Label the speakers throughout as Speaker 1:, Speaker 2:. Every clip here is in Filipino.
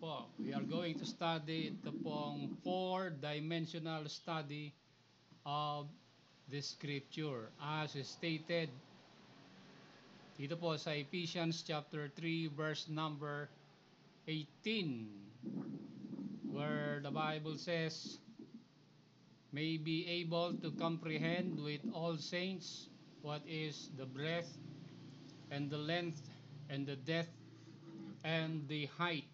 Speaker 1: po, we are going to study ito pong four-dimensional study of the scripture as stated dito po sa Ephesians chapter 3 verse number 18, where the Bible says, may be able to comprehend with all saints what is the breadth and the length and the depth and the height.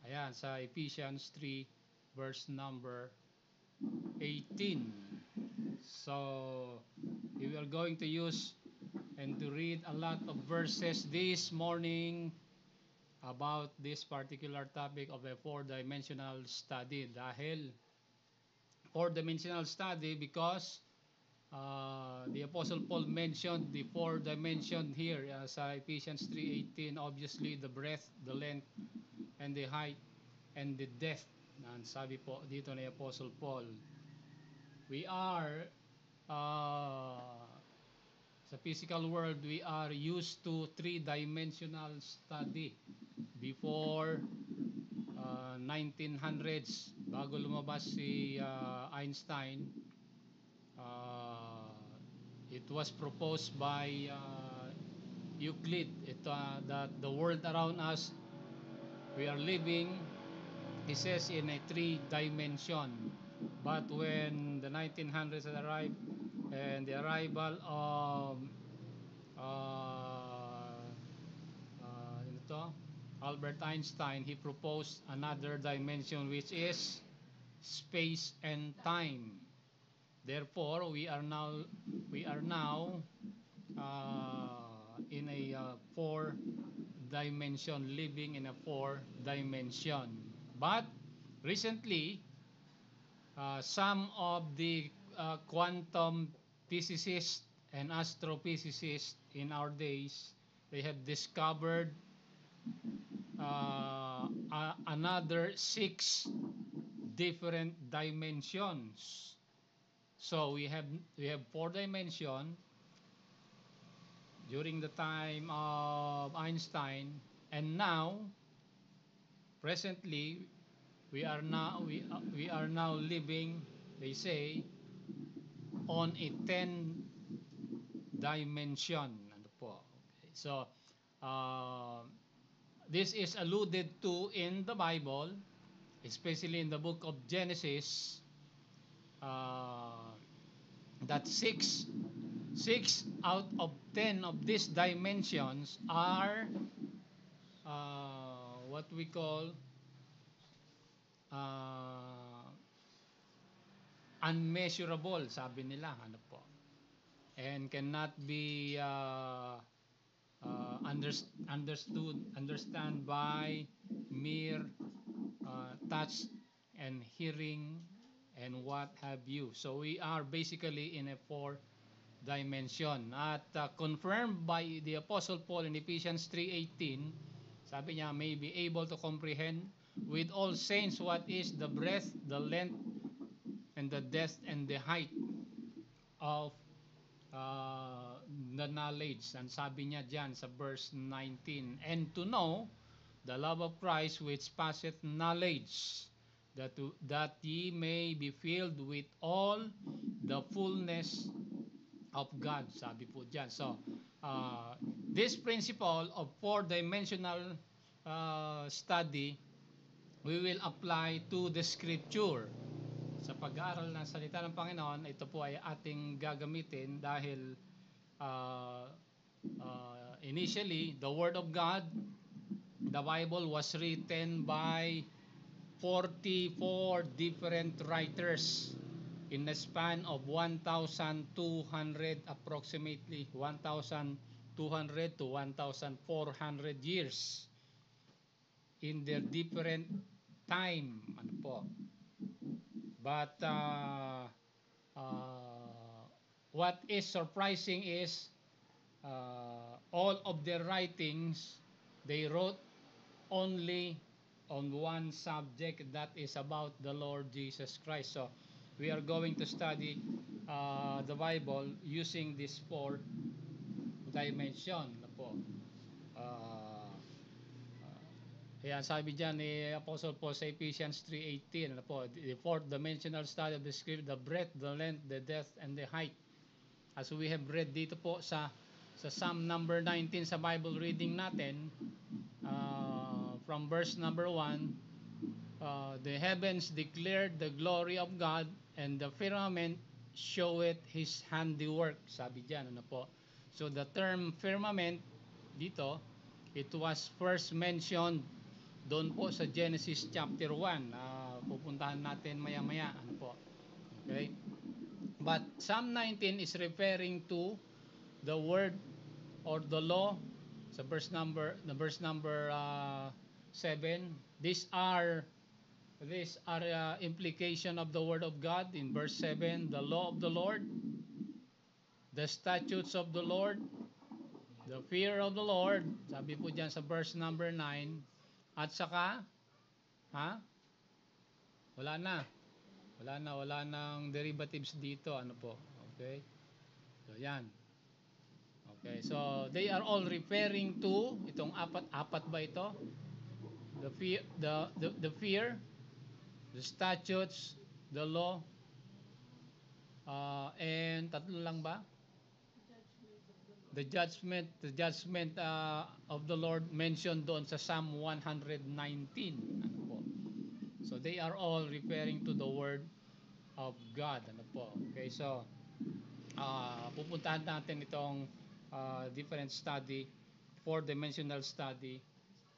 Speaker 1: Ayan, sa Ephesians 3 verse number 18. So, we are going to use and to read a lot of verses this morning about this particular topic of a four-dimensional study. Dahil four-dimensional study because the Apostle Paul mentioned the four dimension here sa Ephesians 3:18. Obviously, the breadth, the length, and the height, and the depth. Sabi po dito ni Apostle Paul, we are sa physical world, we are used to three-dimensional study before 1900s, bago lumabas si Einstein. It was proposed by Euclid that the world around us, we are living, he says, in a three-dimension. But when the 1900s arrived and the arrival of Albert Einstein, he proposed another dimension, which is space and time. Therefore, we are now in a four dimension, living in a four dimension. But recently, some of the quantum physicists and astrophysicists in our days, they have discovered another 6 different dimensions. So we have 4 dimension during the time of Einstein, and now presently we are now living, they say, on a 10 dimension. Ano po? Okay. So this is alluded to in the Bible, especially in the book of Genesis, that 6 out of 10 of these dimensions are what we call unmeasurable, sabi nila, ano po, and cannot be understand by mere touch and hearing and what have you. So we are basically in a 4 dimension, at confirmed by the Apostle Paul in Ephesians 3:18. Sabi niya, may be able to comprehend with all saints what is the breadth, the length, and the depth and the height of the knowledge. And sabi niya dyan sa verse 19, and to know the love of Christ which passeth knowledge, that ye may be filled with all the fullness of God, sabi po dyan. So this principle of four-dimensional study, we will apply to the scripture. Sa pag-aaral ng salita ng Panginoon, ito po ay ating gagamitin dahil initially, the Word of God, the Bible was written by 44 different writers in a span of 1,200, approximately 1,200 to 1,400 years in their different time. Ano po? But what is surprising is all of their writings, they wrote only on one subject, that is about the Lord Jesus Christ. So we are going to study the Bible using this 4 dimension na po. Ayan, sabi dyan ni Apostle Paul sa Ephesians 3:18, ano po, the fourth dimensional study of the script, the breadth, the length, the depth, and the height. As we have read dito po sa Psalm number 19 sa Bible reading natin, from verse number 1, the heavens declared the glory of God, and the firmament showeth His handiwork. Sabi dyan, ano po. So the term firmament dito, it was first mentioned doon po sa Genesis chapter 1. Pupuntahan natin maya-maya. Ano po. Okay? But Psalm 19 is referring to the word or the law sa verse number 7. These are implication of the word of God in verse 7, the law of the Lord, the statutes of the Lord, the fear of the Lord, sabi po diyan sa verse number 9, at saka wala na. Wala nang derivatives dito, ano po. Okay? So yan. Okay, so they are all referring to itong apat ba ito? The fear, the statutes, the law, and tatlo lang ba? The judgment of the Lord mentioned doon sa Psalm 119. Ano po? So they are all referring to the word of God. Ano po? Okay, so pupuntahan natin itong different study, four-dimensional study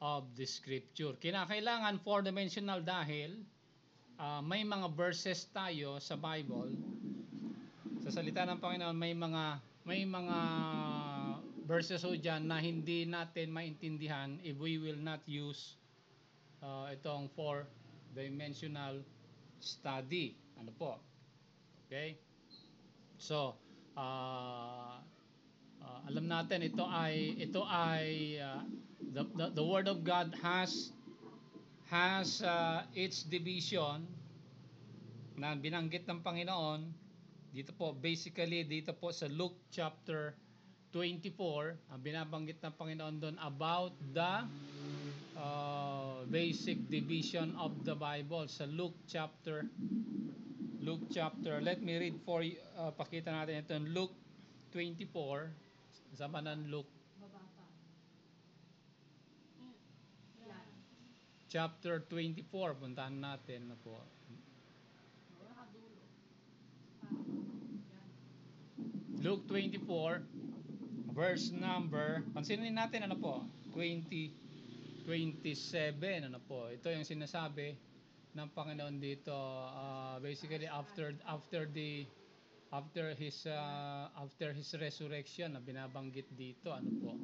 Speaker 1: of the scripture. Kinakailangan four-dimensional dahil may mga verses tayo sa Bible, sa salita ng Panginoon, may mga verses o dyan na hindi natin maintindihan if we will not use itong four-dimensional study. Ano po? Okay? So, alam natin ito ay the word of God has its division na binanggit ng Panginoon dito po, basically dito po sa Luke chapter 24, ang binabanggit ng Panginoon doon about the basic division of the Bible sa Luke chapter, let me read for you, pakita natin ito in Luke 24, sama ng Luke chapter 24, puntahan natin na po. Luke 24 verse number, pansinin natin ano po, 27, ano po. Ito yung sinasabi ng Panginoon dito, basically after his resurrection na binabanggit dito, ano po.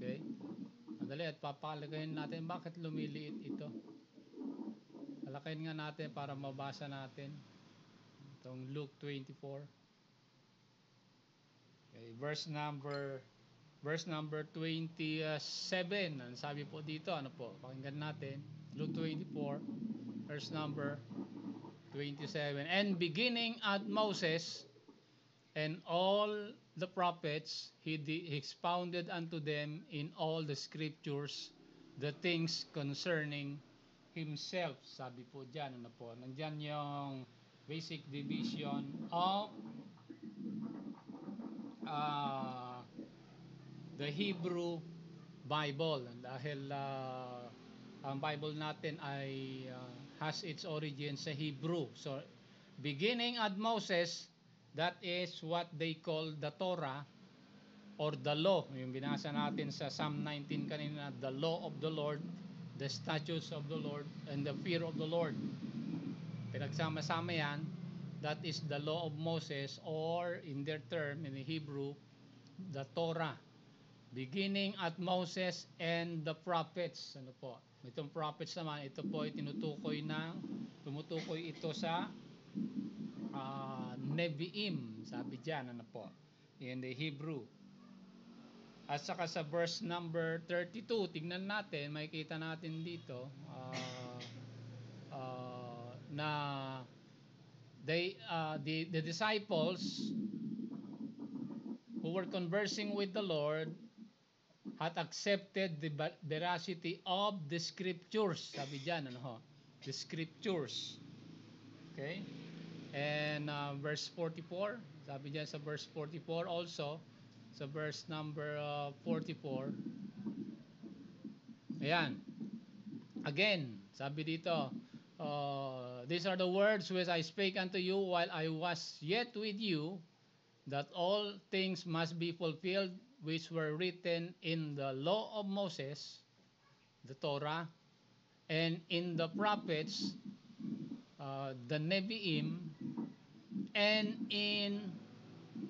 Speaker 1: Okay? Madali at papalagayin natin bakit lumiliit ito. Palakayin nga natin para mabasa natin itong Luke 24. Okay, verse number 27. Ang sabi po dito, ano po? Pakinggan natin. Luke 24, verse number 27. And beginning at Moses and all the prophets, he expounded unto them in all the scriptures the things concerning himself. Sabi po dyan, ano po? Nandyan yung basic division of the Hebrew Bible. Dahil ang Bible natin ay has its origin sa Hebrew. So, beginning at Moses, that is what they call the Torah or the law. Yung binasa natin sa Psalm 19 kanina, the law of the Lord, the statutes of the Lord, and the fear of the Lord. Pinagsama-sama yan, that is the law of Moses, or in their term, in the Hebrew, the Torah. Beginning at Moses and the prophets. Ano po? Itong prophets naman, ito po ay tumutukoy ito sa Nevi'im. Sabi dyan, ano po? In the Hebrew. At saka sa verse number 32, tingnan natin, makikita natin dito, na the disciples who were conversing with the Lord hath accepted the veracity of the scriptures. Sabi diyan, ano ho? The scriptures. Okay? And verse 44, sabi diyan sa verse 44 also, sa verse number 44, ayan, again, sabi dito, these are the words which I spake unto you while I was yet with you, that all things must be fulfilled which were written in the law of Moses, the Torah, and in the prophets, the Nevi'im, and in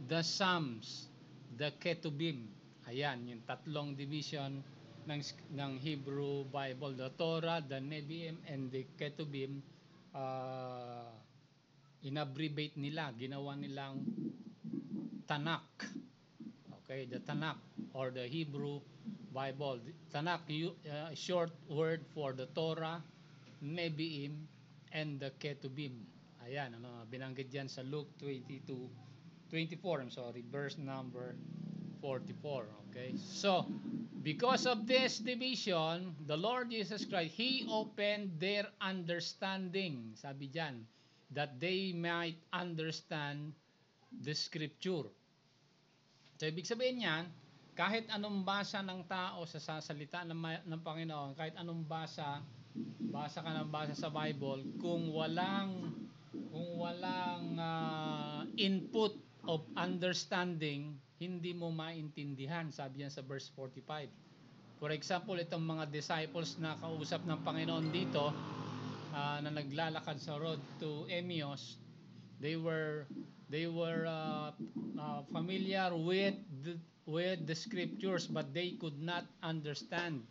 Speaker 1: the Psalms, the Ketubim. Ayan, yung tatlong division ng Hebrew Bible, the Torah, the Nevi'im, and the Ketubim. Inabbreviate nila, ginawa nilang Tanakh. Okay, the Tanakh or the Hebrew Bible. Tanakh, short word for the Torah, Nevi'im, and the Ketubim. Ayan, ano, binanggit diyan sa Luke 24, verse number 44. Okay, so because of this division, the Lord Jesus Christ, He opened their understanding, sabi diyan, that they might understand the Scripture. So, ibig sabihin niyan, kahit anong basa ng tao sa salita ng Panginoon, kahit anong basa ka ng basa sa Bible, kung walang input of understanding, hindi mo maintindihan, sabi yan sa verse 45. For example, itong mga disciples na kausap ng Panginoon dito, na naglalakad sa road to Emmaus, they were familiar with the scriptures, but they could not understand.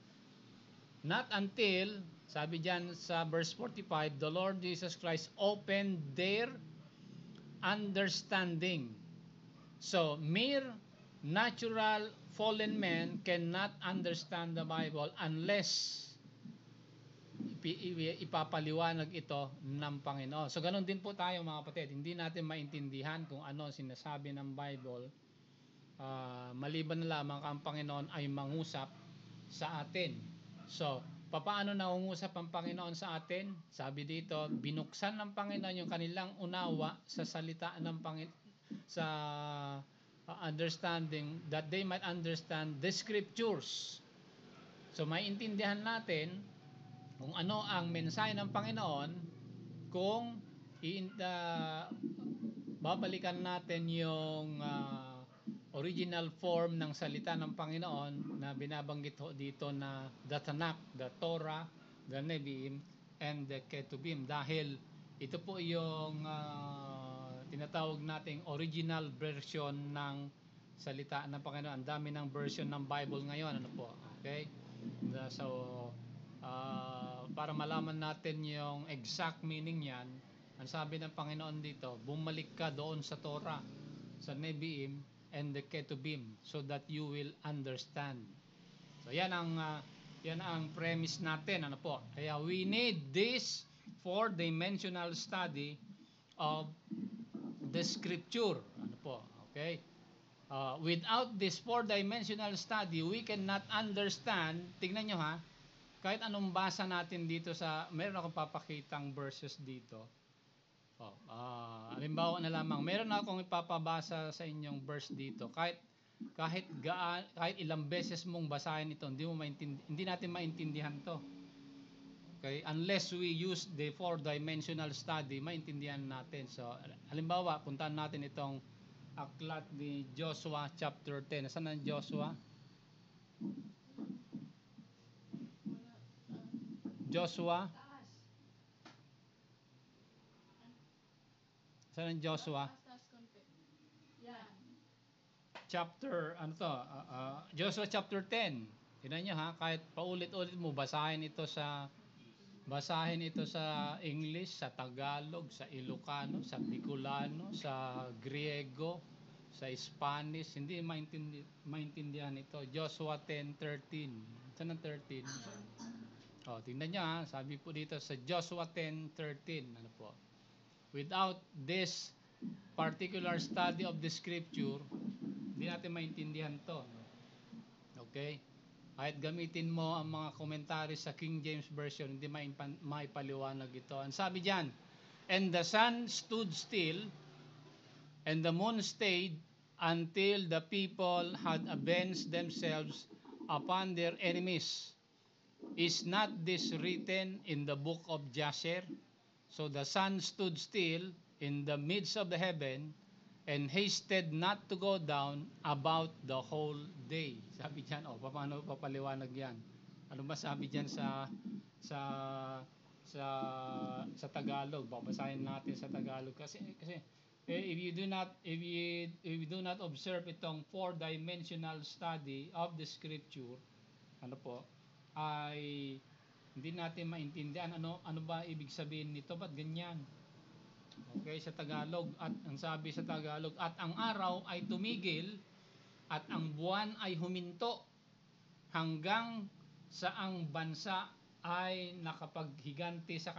Speaker 1: Not until, sabi diyan sa verse 45, the Lord Jesus Christ opened their understanding. So, mere natural fallen men cannot understand the Bible unless ipapaliwanag ito ng Panginoon. So, ganun din po tayo mga kapatid. Hindi natin maintindihan kung ano ang sinasabi ng Bible, maliban na lamang ang Panginoon ay mangusap sa atin. So, paano nangungusap ang Panginoon sa atin? Sabi dito, binuksan ng Panginoon yung kanilang unawa sa salita ng Panginoon, sa understanding, that they might understand the scriptures. So, maintindihan natin kung ano ang mensahe ng Panginoon kung babalikan natin yung original form ng salita ng Panginoon na binabanggit ho dito na the Tanakh, the Torah, the Nevi'im, and the Ketubim. Dahil ito po yung tinatawag nating original version ng salita ng Panginoon. Ang dami ng version ng Bible ngayon. Ano po? Okay? So, para malaman natin yung exact meaning yan, ang sabi ng Panginoon dito, bumalik ka doon sa Torah, sa Nevi'im, and the Ketubim, so that you will understand. So, yan ang premise natin. Ano po? Kaya we need this four-dimensional study of the Scripture. Ano po? Okay? Without this four-dimensional study, we cannot understand. Tingnan nyo ha, kahit anong basa natin dito meron akong papakitang verses dito. Halimbawa na lamang, meron akong ipapabasa sa inyong verse dito. Kahit ilang beses mong basahin ito, hindi natin maintindihan to. Okay? Unless we use the four-dimensional study, maintindihan natin. So, halimbawa, puntahan natin itong aklat ni Joshua chapter 10. Nasaan ang Joshua? Joshua? Saan ang Joshua? Chapter, Joshua chapter 10. Tignan nyo ha, kahit paulit-ulit mo, basahin ito sa English, sa Tagalog, sa Ilocano, sa Bicolano, sa Griego, sa Spanish, hindi maintindihan ito. Joshua 10:13. Saan ang 13? Tingnan nyo ha, sabi po dito sa Joshua 10:13, ano po? Without this particular study of the scripture, hindi natin maintindihan to. Okay? Kahit gamitin mo ang mga komentary sa King James Version, hindi maipaliwanag ito. Ang sabi diyan, and the sun stood still, and the moon stayed, until the people had avenged themselves upon their enemies. Is not this written in the book of Jasher? So the sun stood still in the midst of the heaven, and hasted not to go down about the whole day. Sabi diyan, paano papaliwanag 'yan? Ano ba sabi diyan sa sa sa Tagalog? Babasahin natin sa Tagalog kasi if you do not observe itong four-dimensional study of the scripture, ano po, ay hindi natin maintindihan ano ba ibig sabihin nito, ba't ganyan? Okay, sa Tagalog, at ang sabi sa Tagalog, at ang araw ay tumigil at ang buwan ay huminto hanggang sa ang bansa ay nakapaghiganti sa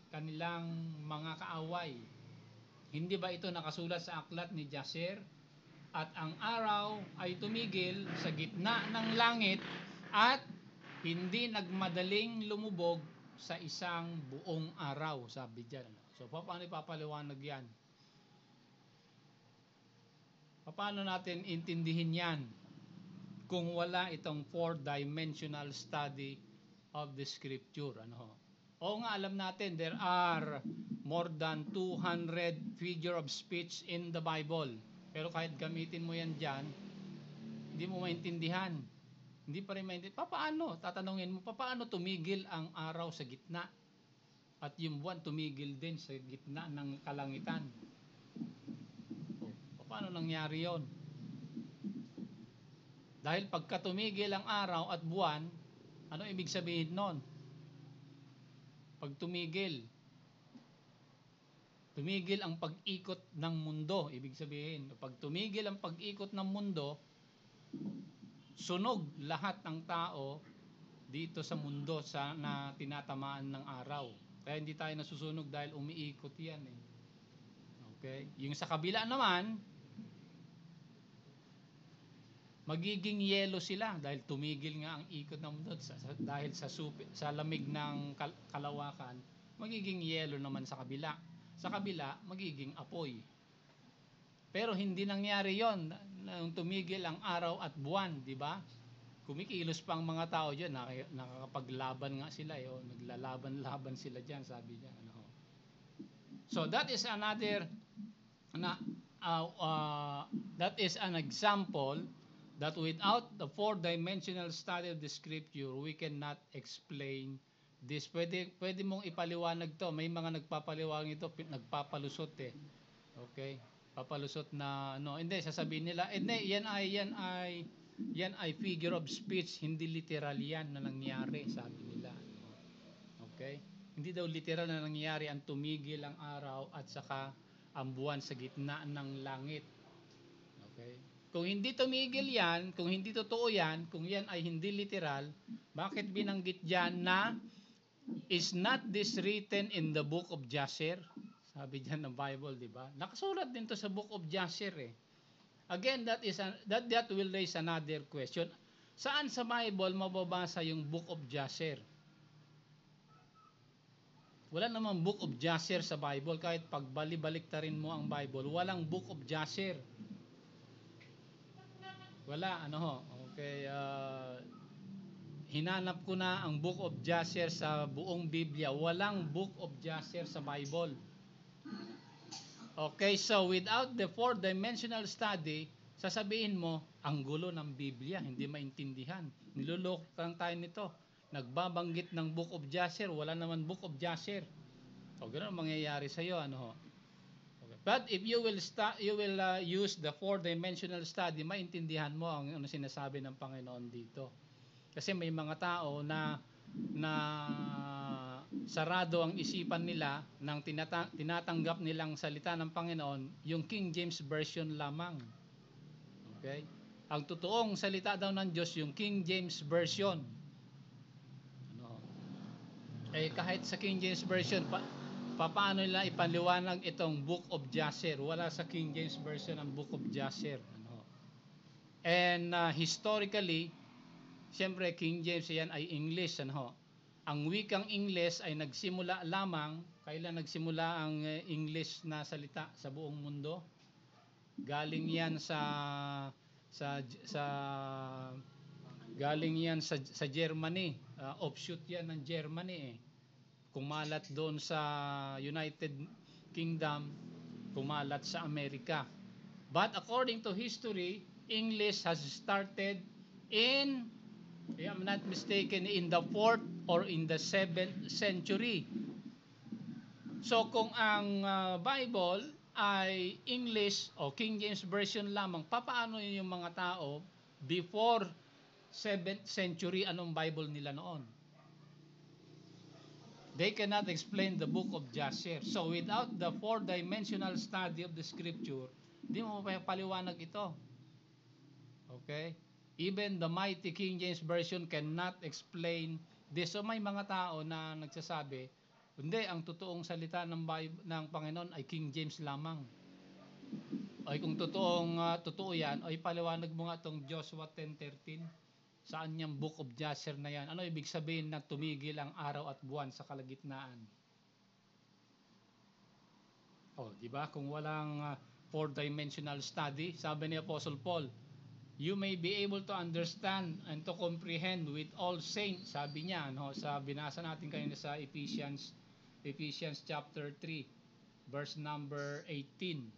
Speaker 1: kanilang mga kaaway. Hindi ba ito nakasulat sa aklat ni Jasher? At ang araw ay tumigil sa gitna ng langit at hindi nagmadaling lumubog sa isang buong araw, sabi diyan. So, paano ipapaliwanag yan? Paano natin intindihin yan kung wala itong four-dimensional study of the scripture? Oo nga, alam natin, there are more than 200 figure of speech in the Bible. Pero kahit gamitin mo yan dyan, hindi mo maintindihan. Hindi pa rin maintindihan. Paano? Tatanungin mo, paano tumigil ang araw sa gitna? At yung buwan tumigil din sa gitna ng kalangitan. Paano nangyari yon? Dahil pagka tumigil ang araw at buwan, ano ibig sabihin nun? Pag tumigil ang pag-ikot ng mundo, ibig sabihin, pag tumigil ang pag-ikot ng mundo, sunog lahat ng tao dito sa mundo na tinatamaan ng araw. Kaya hindi tayo nasusunog dahil umiikot yan eh. Okay? Yung sa kabila naman, magiging yelo sila dahil tumigil nga ang ikot ng mundo dahil sa lamig ng kalawakan, magiging yelo naman sa kabila. Sa kabila, magiging apoy. Pero hindi nangyari yon nung tumigil ang araw at buwan, di ba? Kumikilos pa ang mga tao diyan, nakakapaglaban nga sila, naglalaban-laban sila diyan, sabi niya. So that is that is an example that without the four-dimensional study of the scripture, we cannot explain this. Pwede mong ipaliwanag to. May mga nagpapaliwanag ito, nagpapalusot eh. Okay? Papalusot na hindi, sasabihin nila, yan ay figure of speech, hindi literal yan na nangyari, sabi nila. Okay? Hindi daw literal na nangyari ang tumigil ang araw at saka ang buwan sa gitna ng langit. Okay? Kung hindi tumigil yan, kung hindi totoo yan, kung yan ay hindi literal, bakit binanggit dyan na is not this written in the book of Jasher? Sabi dyan ng Bible, di ba? Nakasulat din to sa book of Jasher eh. Again, that will raise another question. Saan sa Bible mababasa yung book of Jasher? Wala namang book of Jasher sa Bible. Kahit pagbalik-baliktarin mo ang Bible, walang book of Jasher. Wala, okay, hinanap ko na ang book of Jasher sa buong Biblia. Walang book of Jasher sa Bible. Okay, so without the four-dimensional study, sasabihin mo, ang gulo ng Biblia, hindi maintindihan. Niluloko lang tayo nito. Nagbabanggit ng book of Jasher, wala naman book of Jasher. O gano'n mangyayari sa iyo, Okay. But if you will use the four-dimensional study, maintindihan mo ang sinasabi ng Panginoon dito. Kasi may mga tao na sarado ang isipan nila nang tinatanggap nilang salita ng Panginoon yung King James Version lamang. Okay? Ang totoong salita daw ng Diyos yung King James Version. Kahit sa King James Version, paano nila ipaliwanag itong Book of Jasher? Wala sa King James Version ang Book of Jasher. And historically, Siyempre, King James yan ay English. Ano? Ang wikang English ay nagsimula lamang, kailan nagsimula ang English na salita sa buong mundo? Galing yan sa galing yan sa Germany. Offshoot yan ng Germany eh. Kumalat doon sa United Kingdom, kumalat sa Amerika. But according to history, English has started in, if I'm not mistaken, in the 4th or in the 7th century. So kung ang Bible ay English o King James Version lamang, papaano yung mga tao before 7th century, anong Bible nila noon? They cannot explain the book of Jasher. So without the four-dimensional study of the scripture, di mo paliwanag ito. Okay? Even the mighty King James Version cannot explain this. So may mga tao na nagsasabi, hindi, ang totoong salita ng Bible, ng Panginoon ay King James lamang. Ay kung totoo yan, ay paliwanag mo nga itong Joshua 10:13. Saan yung book of Jasher na yan? Ano ibig sabihin na tumigil ang araw at buwan sa kalagitnaan? Oh, di ba? Kung walang four-dimensional study, sabi ni Apostle Paul, you may be able to understand and to comprehend with all saints, sabi niya, no? Sa binasa natin kanina sa Ephesians chapter 3, verse number 18.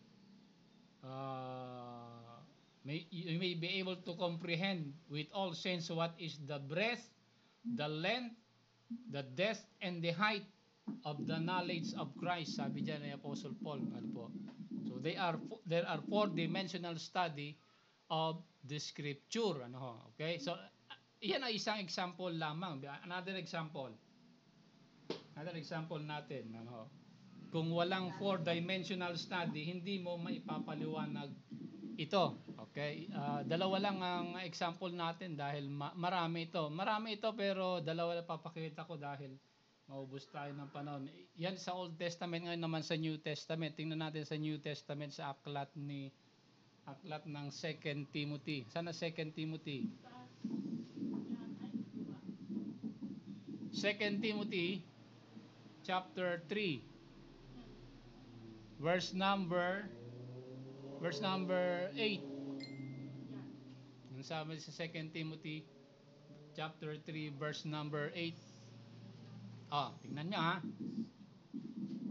Speaker 1: You may be able to comprehend with all saints what is the breadth, the length, the depth, and the height of the knowledge of Christ, sabi dyan ni Apostle Paul. Ano po? So there are four-dimensional study of the scripture. Ano, okay? So yan ay isang example lamang. Another example natin. Ano, kung walang four-dimensional study, hindi mo maipapaliwanag ito. Okay? Dalawa lang ang example natin dahil marami ito pero dalawa lang papakita ko dahil maubos tayo ng panahon. Yan sa Old Testament, ngayon naman sa New Testament. Tingnan natin sa New Testament sa aklat ng 2 Timothy. Sana 2 Timothy? 2 Timothy chapter 3 verse number 8. Ang sabi sa 2 Timothy chapter 3 verse number 8. Tingnan nyo ha.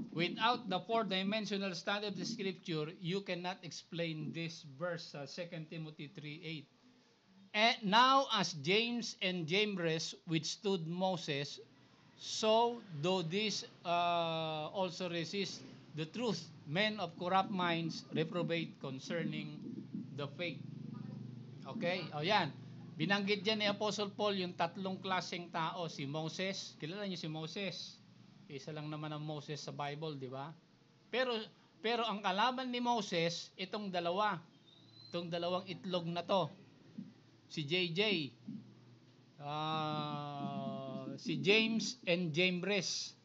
Speaker 1: Without the four-dimensional study of the scripture, you cannot explain this verse, 2 Timothy 3:8. And now as James and Jambres withstood Moses, so do these also resist the truth. Men of corrupt minds reprobate concerning the faith. Okay? Yan. Binanggit dyan ni Apostle Paul yung tatlong klaseng tao. Si Moses. Kilala niyo si Moses? Isa lang naman ang Moses sa Bible, di ba? Pero ang kalaban ni Moses, itong dalawang itlog na to. Si JJ. Si James and Jambres.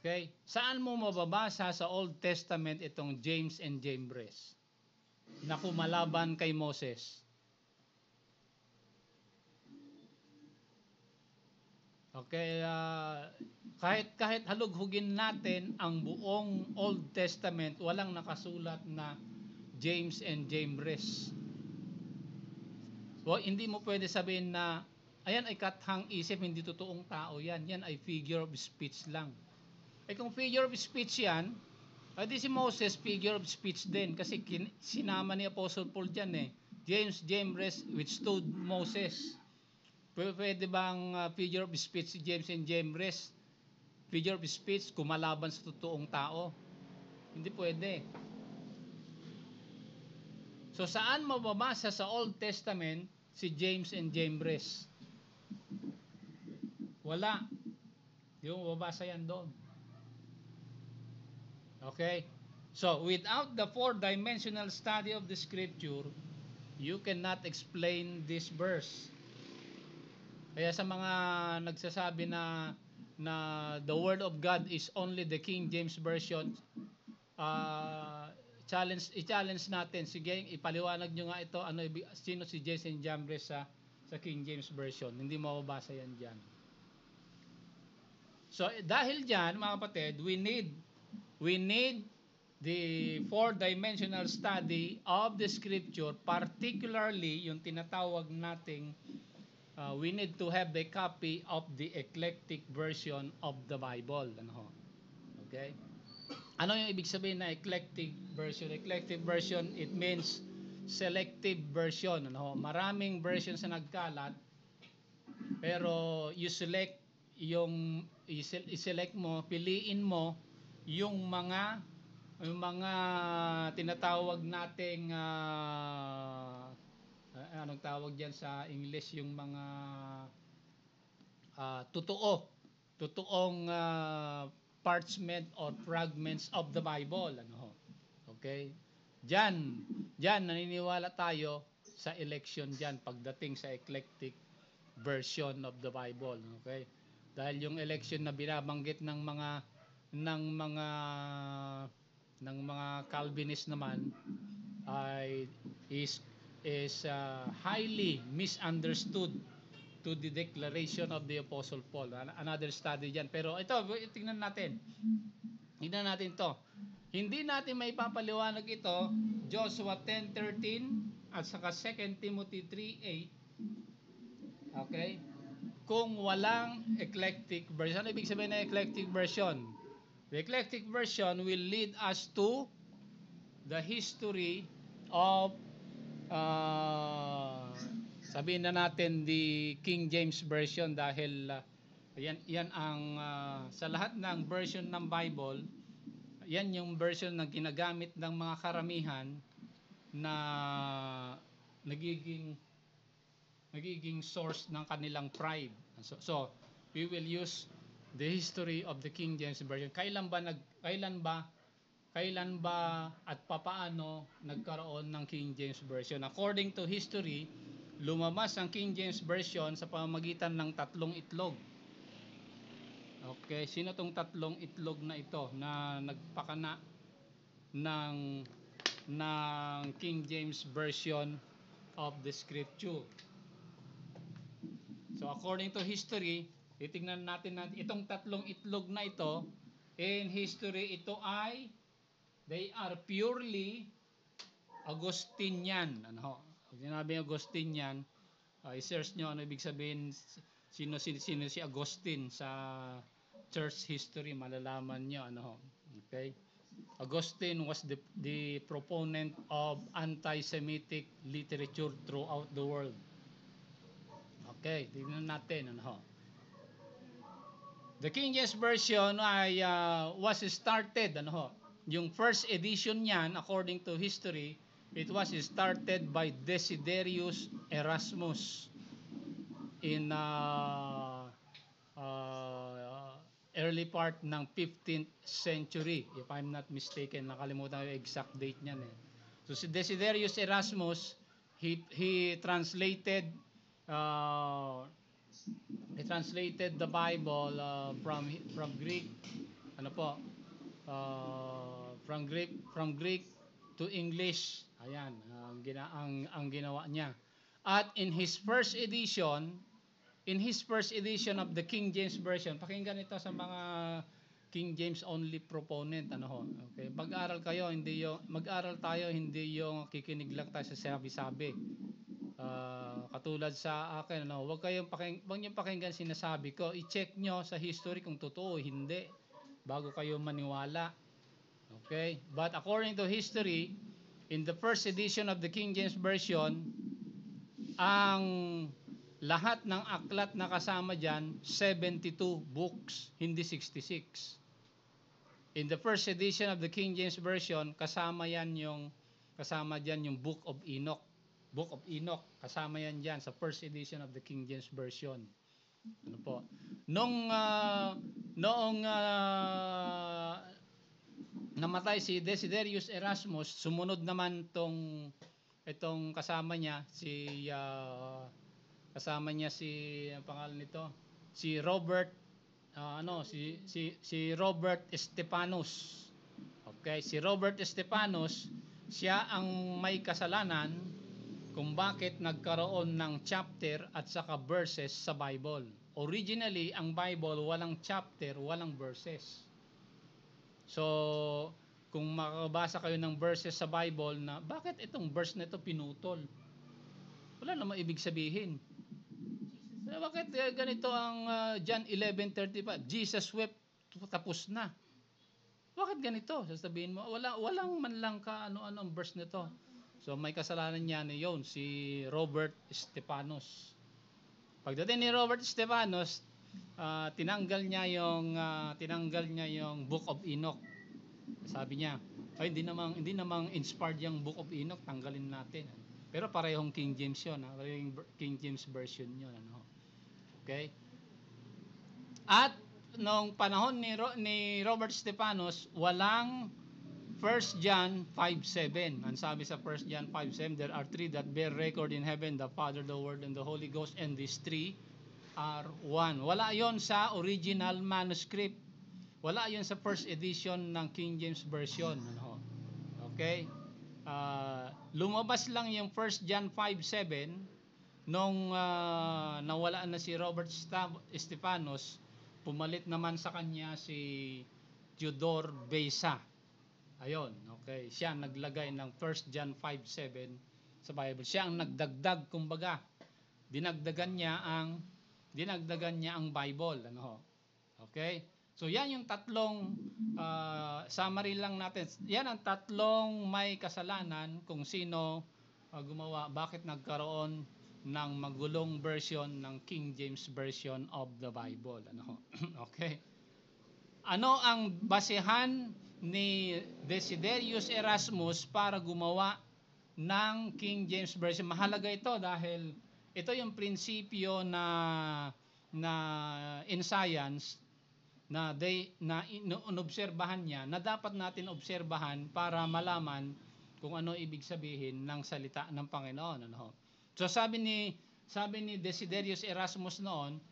Speaker 1: Okay? Saan mo mababasa sa Old Testament itong James and Jambres na kumalaban kay Moses? Okay, kahit halughugin natin ang buong Old Testament, walang nakasulat na James and Jambres. So, hindi mo pwede sabihin na ayan ay kathang isip, hindi totoong tao yan. Yan ay figure of speech lang. Kung figure of speech yan, di si Moses figure of speech din kasi sinama ni Apostle Paul dyan eh. James, Jambres withstood Moses. Pwede bang figure of speech si James and Jambres? Figure of speech kumalaban sa totoong tao? Hindi pwede. So saan mababasa sa Old Testament si James and Jambres? Wala. Di mo mababasa yan doon. Okay? So without the four-dimensional study of the scripture, you cannot explain this verse. Kaya sa mga nagsasabi na the word of God is only the King James Version, i-challenge natin. Sige, ipaliwanag nyo nga ito, sino si James and Jambres sa sa King James Version. Hindi mababasa yan dyan. So, dahil dyan, mga kapatid, we need the four-dimensional study of the Scripture, particularly yung tinatawag nating we need to have the copy of the eclectic version of the Bible. Ano? Okay? Ano yung ibig sabihin na eclectic version? Eclectic version, it means selective version. Ano? Maraming versions na nagkalat, pero you select i-select mo, piliin mo yung mga tinatawag nating anong tawag diyan sa English, yung mga totoong parchment or fragments of the Bible, ano. Okay? Diyan naniniwala tayo sa election diyan pagdating sa eclectic version of the Bible, okay? Dahil yung election na binabanggit ng mga Calvinist naman ay is highly misunderstood to the declaration of the Apostle Paul. Another study diyan. Pero ito, tingnan natin. Tingnan natin 'to. Hindi natin maipapaliwanag ito, Joshua 10:13 at saka 2 Timothy 3:8. Okay? Kung walang eclectic version. Ano ibig sabihin ng eclectic version? The eclectic version will lead us to the history of sabihin na natin the King James Version, dahil yan ang sa lahat ng version ng Bible, yan yung version na ginagamit ng mga karamihan na nagiging source ng kanilang pride. So we will use the history of the King James Version. Kailan ba at papaano nagkaroon ng King James Version? According to history, lumabas ang King James Version sa pamamagitan ng tatlong itlog. Okay, sino tong tatlong itlog na ito na nagpakana ng King James Version of the Scripture? So according to history, titingnan natin itong tatlong itlog na ito. In history, they are purely Augustinian. Ano? Pag sinabi Augustinian, i-search nyo ano ibig sabihin, sino si Augustine sa church history, malalaman nyo. Ano? Okay? Augustine was the proponent of anti-Semitic literature throughout the world. Okay, tingnan natin. Ano? The King James Version was started, yung first edition niyan, according to history, it was started by Desiderius Erasmus in early part ng 15th century, if I'm not mistaken. Nakalimutan ko yung exact date niyan eh. So si Desiderius Erasmus, he translated the Bible from Greek, from Greek to English. Ayan, ang ginawa niya. At in his first edition of the King James Version, pakinggan ito sa mga King James only proponent, okay? Mag-aral tayo, hindi yung kikinig lang tayo sa sabi-sabi. Katulad sa akin, huwag niyong pakinggan sinasabi ko. I-check nyo sa history kung totoo o hindi bago kayo maniwala. Okay? But according to history, in the first edition of the King James Version, ang lahat ng aklat na kasama dyan, 72 books, hindi 66. In the first edition of the King James Version, kasama dyan yung Book of Enoch. Book of Enoch, kasama yan dyan sa first edition of the King James Version. Ano po? Noong namatay si Desiderius Erasmus, sumunod naman itong kasama niya si ang pangalan nito, si Robert Robert Stephanus. Okay, si Robert Stephanus, siya ang may kasalanan kung bakit nagkaroon ng chapter at saka verses sa Bible. Originally, ang Bible walang chapter, walang verses. So, kung makabasa kayo ng verses sa Bible na bakit itong verse na ito pinutol? Wala namang ibig sabihin. Bakit ganito ang John 11:35? Jesus wept, tapos na. Bakit ganito? Sasabihin mo, walang man lang ka ano-ano ang verse nito. So may kasalanan niya yon si Robert Stefanos. Pagdating ni Robert Stefanos, tinanggal niya yung Book of Enoch. Sabi niya, ay hindi namang inspired yung Book of Enoch, tanggalin natin. Pero parehong King James 'yon, parehong King James version 'yon, ano. Okay? At nung panahon ni Robert Stefanos, walang 1 John 5:7. Ang sabi sa 1 John 5:7, there are three that bear record in heaven, the Father, the Word, and the Holy Ghost, and these three are one. Wala yon sa original manuscript. Wala yon sa first edition ng King James Version. Ano? Okay? Lumabas lang yung 1 John 5:7 nung nawala na si Robert Stefanos, pumalit naman sa kanya si Theodore Beza. Ayon, okay. Siya naglagay ng 1 John 5:7 sa Bible. Siya ang nagdagdag, kumbaga. Dinagdagan niya ang Bible, ano. Okay? So yan yung tatlong summary lang natin. Yan ang tatlong may kasalanan kung sino gumawa, bakit nagkaroon ng magulong version ng King James Version of the Bible, ano. Okay? Ano ang basehan ni Desiderius Erasmus para gumawa ng King James Version? Mahalaga ito dahil ito yung prinsipyo na in science na inobserbahan niya, na dapat natin obserbahan para malaman kung ano ibig sabihin ng salita ng Panginoon, ano. So sabi ni Desiderius Erasmus noon,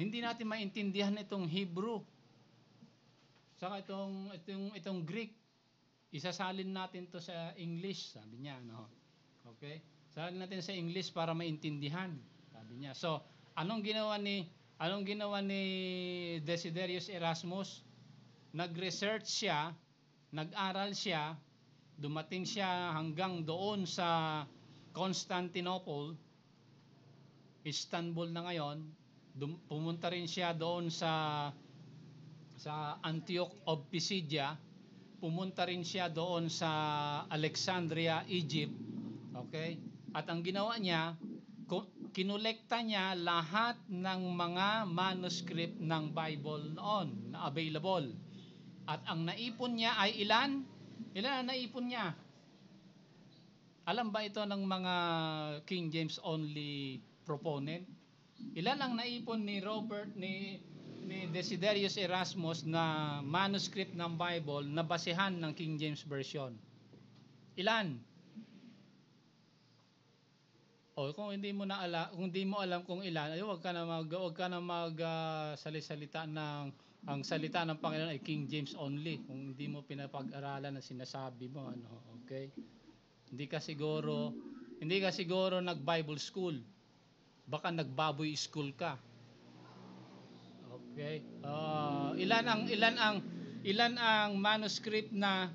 Speaker 1: hindi natin maintindihan itong Hebrew saka itong Greek, isasalin natin to sa English, sabi niya, no. Okay? Salin natin sa English para maintindihan, sabi niya. So, anong ginawa ni Desiderius Erasmus? Nag-research siya, nag-aral siya, dumating siya hanggang doon sa Constantinople, Istanbul na ngayon. Pumunta rin siya doon sa Antioch of Pisidia, pumunta rin siya doon sa Alexandria, Egypt. Okay? At ang ginawa niya, kinolekta niya lahat ng mga manuscript ng Bible noon na available. At ang naipon niya ay ilan? Ilan ang naipon niya? Alam ba ito ng mga King James only proponent? Ilan ang naipon ni Desiderius Erasmus na manuscript ng Bible na basehan ng King James Version? Ilan? O kung hindi mo alam kung ilan, ay wag ka na salisalita ng ang salita ng Panginoon ay King James only kung hindi mo pinapag-aralan ang sinasabi mo, ano. Okay? Hindi ka siguro nag-Bible school. Baka nag-baboy school ka. Okay? Ilan ang manuscript na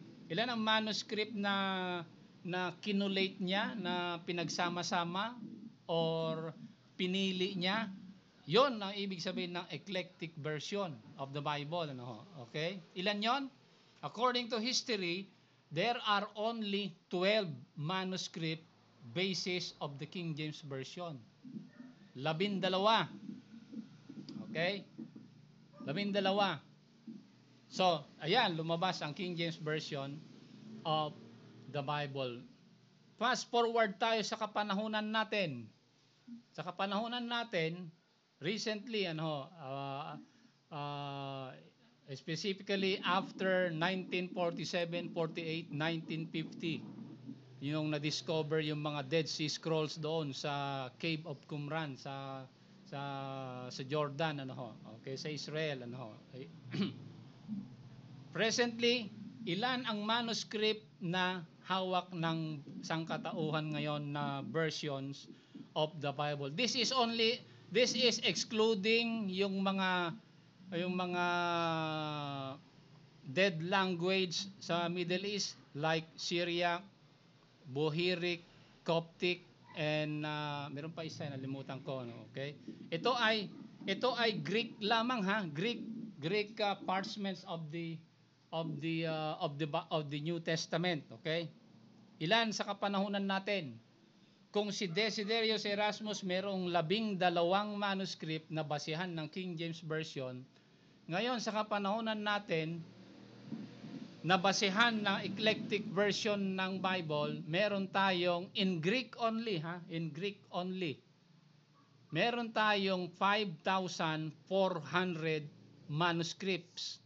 Speaker 1: kinulate niya, na pinagsama-sama or pinili niya? Yon ang ibig sabihin ng eclectic version of the Bible, ano. Okay? Ilan 'yon? According to history, there are only 12 manuscript basis of the King James Version. 12. Okay? 12. So, ayan, lumabas ang King James Version of the Bible. Fast forward tayo sa kapanahunan natin. Recently, specifically after 1947, 48, 1950, yung na-discover yung mga Dead Sea Scrolls doon sa Cave of Qumran sa Jordan, okay, sa Israel, Presently, ilan ang manuscript na hawak ng sangkatauhan ngayon na versions of the Bible. This is excluding yung mga dead language sa Middle East like Syriac, Bohiric, Coptic, and meron pa isa nalimutan ko, no? Okay? Ito ay Greek lamang, ha, Greek parchments of the New Testament, okay? Ilan sa kapanahunan natin? Kung si Desiderius Erasmus merong 12 manuscript na basihan ng King James Version, ngayon sa kapanahunan natin na basihan ng eclectic version ng Bible, meron tayong in Greek only, ha? In Greek only. Meron tayong 5,400 manuscripts.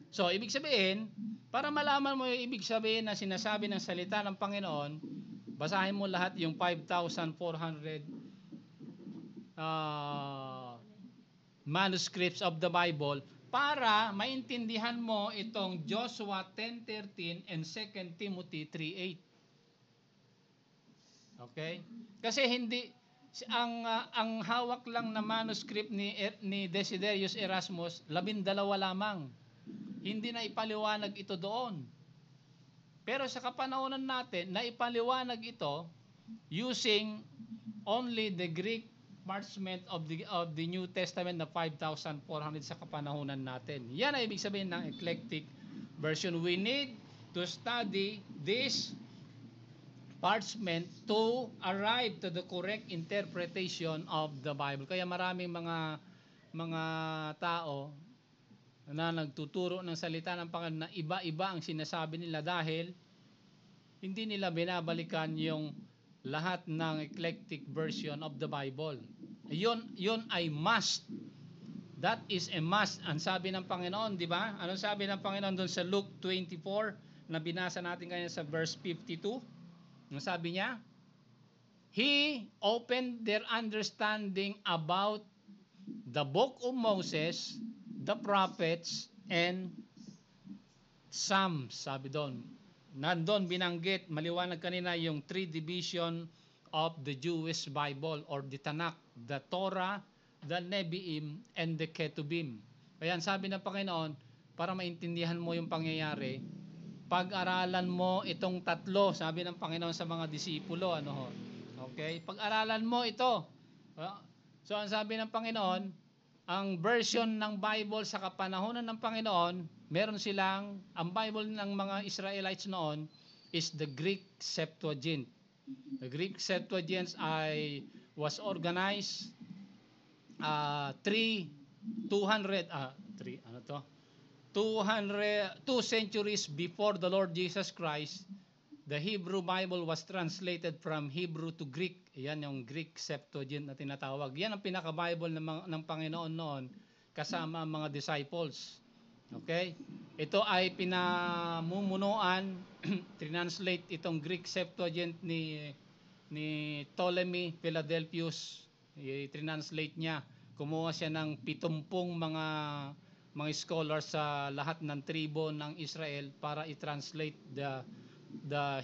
Speaker 1: So, ibig sabihin, para malaman mo yung ibig sabihin na sinasabi ng salita ng Panginoon, basahin mo lahat yung 5,400 manuscripts of the Bible para maintindihan mo itong Joshua 10:13 and 2 Timothy 3:8. Okay? Kasi ang hawak lang na manuscript ni Desiderius Erasmus, 12 lamang. Hindi na ipaliwanag ito doon. Pero sa kapanahonan natin, naipaliwanag ito using only the Greek parchment of the New Testament na 5,400 sa kapanahonan natin. Yan ay ibig sabihin ng eclectic version. We need to study this parchment to arrive to the correct interpretation of the Bible. Kaya maraming mga tao na nagtuturo ng salita ng Panginoon na iba-iba ang sinasabi nila dahil hindi nila binabalikan yung lahat ng eclectic version of the Bible. Yun ay must. That is a must. Ang sabi ng Panginoon, di ba? Anong sabi ng Panginoon doon sa Luke 24 na binasa natin kanina sa verse 52? Ang sabi niya, He opened their understanding about the book of Moses, the prophets, and Psalms. Sabi doon. Nandun binanggit, maliwanag kanina yung three division of the Jewish Bible or the Tanakh, the Torah, the Nevi'im, and the Ketubim. Kaya sabi ng Panginoon, para maintindihan mo yung pangyayari, pag-aralan mo itong tatlo, sabi ng Panginoon sa mga disipulo, okay? Pag-aralan mo ito. So, ang sabi ng Panginoon, ang version ng Bible sa kapanahonan ng Panginoon, meron silang, ang Bible ng mga Israelites noon is the Greek Septuagint. The Greek Septuagint was organized 2 centuries before the Lord Jesus Christ. The Hebrew Bible was translated from Hebrew to Greek. Yan yung Greek Septuagint na tinatawag. Yan ang pinaka-Bible ng Panginoon noon kasama ang mga disciples. Okay? Ito ay pinamumunuan, translate itong Greek Septuagint ni Ptolemy Philadelphus. I-translate niya. Kumuha siya ng 70 mga scholars sa lahat ng tribo ng Israel para i-translate the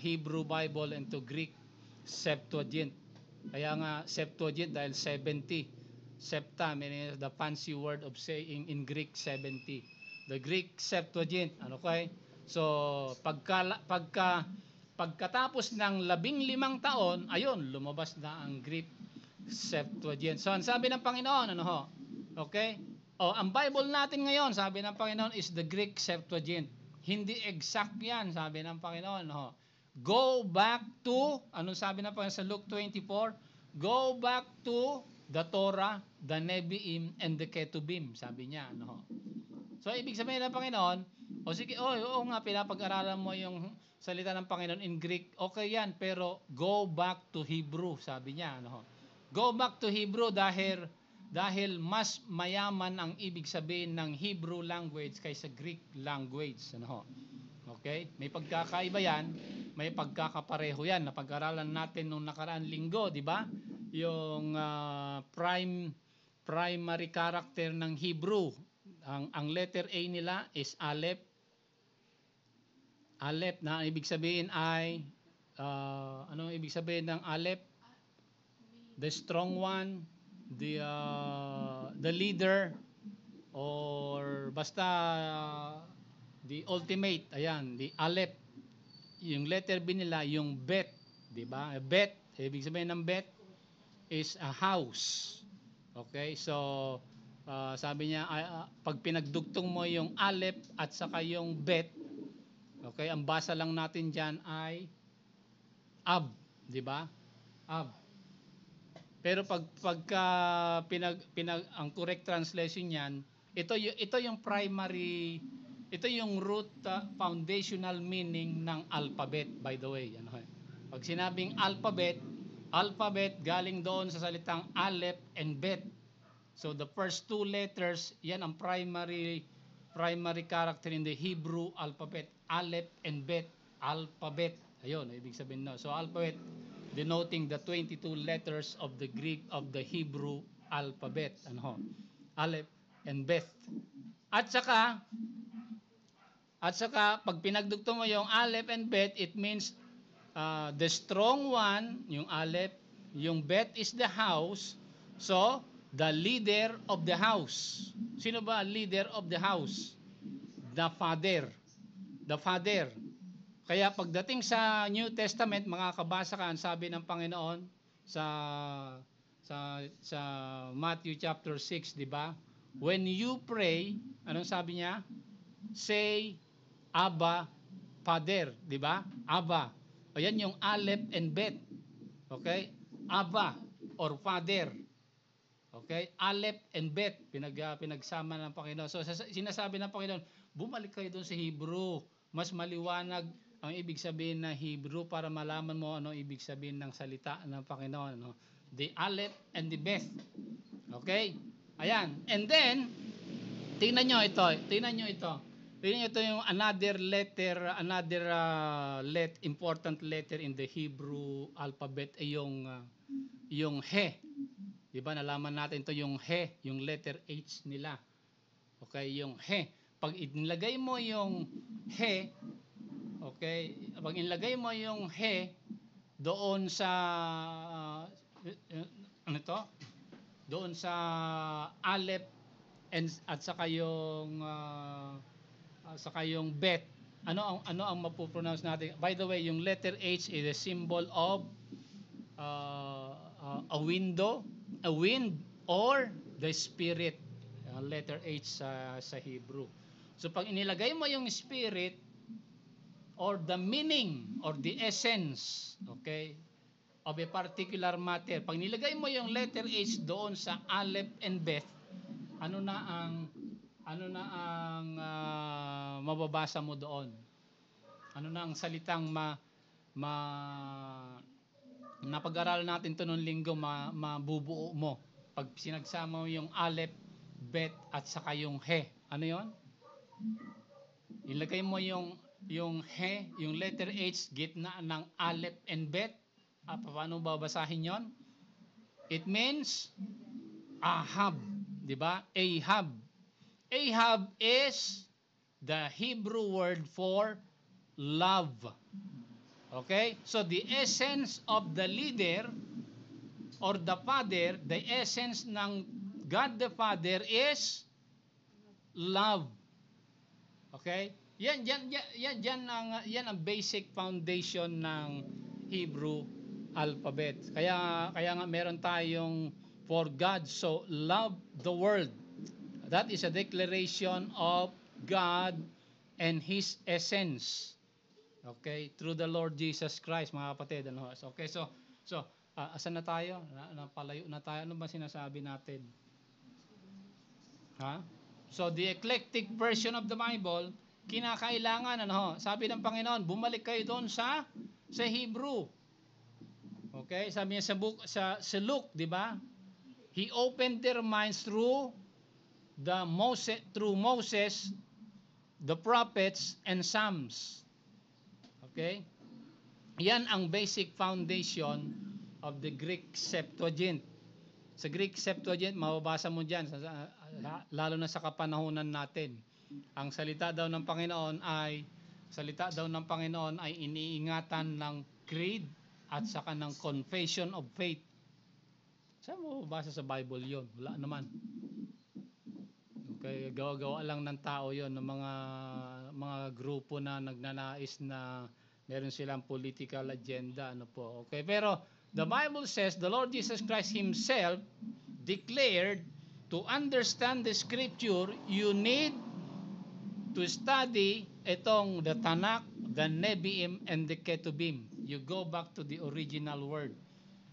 Speaker 1: Hebrew Bible into Greek Septuagint. Kaya nga Septuagint dahil 70. Septa meaning the fancy word of saying in Greek 70. The Greek Septuagint, okay? So pagkatapos ng 15 taon, ayun, lumabas na ang Greek Septuagint. So ang sabi ng Panginoon, okay? Ang Bible natin ngayon, sabi ng Panginoon, is the Greek Septuagint. Hindi exact yan, sabi ng Panginoon. Go back to, anong sabi ng Panginoon sa Luke 24? Go back to the Torah, the Nevi'im, and the Ketubim, sabi niya. So, ibig sabihin ng Panginoon, sige, oo nga, pinapag-aralan mo yung salita ng Panginoon in Greek, okay yan, pero go back to Hebrew, sabi niya. Go back to Hebrew dahil mas mayaman ang ibig sabihin ng Hebrew language kaysa Greek language. Okay? May pagkakaiba yan, may pagkakapareho yan. Napag-aralan natin nung nakaraan linggo, di ba? Yung primary character ng Hebrew. Ang letter A nila is Aleph. Aleph na ibig sabihin ay ano ibig sabihin ng Aleph? The strong one, the leader, or basta the ultimate. Ayan, the Aleph. Yung letter B nila, yung Bet, 'di ba? Bet, ibig sabihin ng Bet is a house. Okay? So sabi niya pag pinagdugtong mo yung Aleph at saka yung Bet, okay, ang basa lang natin diyan ay Ab, 'di ba? Ab. Pero pagka ang correct translation niyan, ito yung primary, ito yung root foundational meaning ng alphabet, by the way. Ano, pag sinabing alphabet, alphabet galing doon sa salitang Aleph and Bet. So the first two letters, yan ang primary character in the Hebrew alphabet, Aleph and Bet, alphabet. Ayun, ibig sabihin no. So alphabet denoting the 22 letters of the Greek of the Hebrew alphabet. Ano ho? Aleph and Bet. At saka pag pinagdugtong mo yung Aleph and Bet, it means the strong one, yung Aleph, yung Bet is the house. So, the leader of the house. Sino ba ang leader of the house? The Father. The Father. Kaya pagdating sa New Testament, makakabasa ka, ang sabi ng Panginoon sa Matthew chapter 6, di ba? When you pray, anong sabi niya? Say, Abba, Father, di ba? Abba. Ayan yung Aleph and Bet. Okay? Abba or Father. Okay? Aleph and Bet, pinagsama ng Panginoon. So sinasabi ng Panginoon, bumalik kayo doon sa Hebrew. Mas maliwanag ang ibig sabihin ng Hebrew para malaman mo ano ibig sabihin ng salita ng Panginoon. No? The Aleph and the Bet. Okay? Ayan. And then, tingnan nyo ito. Tingnan nyo ito yung another letter, important letter in the Hebrew alphabet ay yung He. Di ba? Nalaman natin ito yung He, yung letter H nila. Okay, yung He. Pag inilagay mo yung He, okay, pag inilagay mo yung He doon sa ano to? Doon sa Aleph at saka yung Bet, ano ang mapopronounce natin? By the way, yung letter H is a symbol of a window, a wind, or the spirit. Letter H sa Hebrew. So pag inilagay mo yung spirit or the meaning or the essence, okay, of a particular matter, pag nilagay mo yung letter H doon sa Aleph and Bet, ano na ang mababasa mo doon? Ano na ang salitang napag-aralan natin to noong linggo, mabubuo mo pag sinagsama mo yung Aleph, Bet at saka yung He? Ano yon? Ilagay mo yung He, yung letter H, gitna ng Aleph and Bet. Paano babasahin yon? It means Ahab, di ba? Ahab. Ahab is the Hebrew word for love. Okay? So the essence of the leader or the father, the essence ng God the Father is love. Okay? Yan ang basic foundation ng Hebrew alphabet. Kaya nga meron tayong for God so loved the world. That is a declaration of God and His essence. Okay? Through the Lord Jesus Christ, mga kapatid. Ano? Okay, so asan na tayo? Napalayo na tayo. Ano ba sinasabi natin? Ha? So the eclectic version of the Bible, kinakailangan sabi ng Panginoon, bumalik kayo doon sa Hebrew. Okay? Sabi niya sa Luke, di ba? He opened their minds through Moses, the prophets and Psalms. Okay? Yan ang basic foundation of the Greek Septuagint. Sa Greek Septuagint, mababasa mo dyan, lalo na sa kapanahunan natin. Ang salita daw ng Panginoon ay salita daw ng Panginoon ay iniingatan ng creed at saka ng confession of faith. Saan mo basa sa Bible yon? Wala naman. Okay, gawa-gawa lang ng tao yon, ng mga grupo na nagnanais na meron silang political agenda. Ano po? Okay, pero the Bible says the Lord Jesus Christ Himself declared to understand the Scripture, you need to study itong the Tanakh, the Nevi'im, and the Ketubim. You go back to the original word.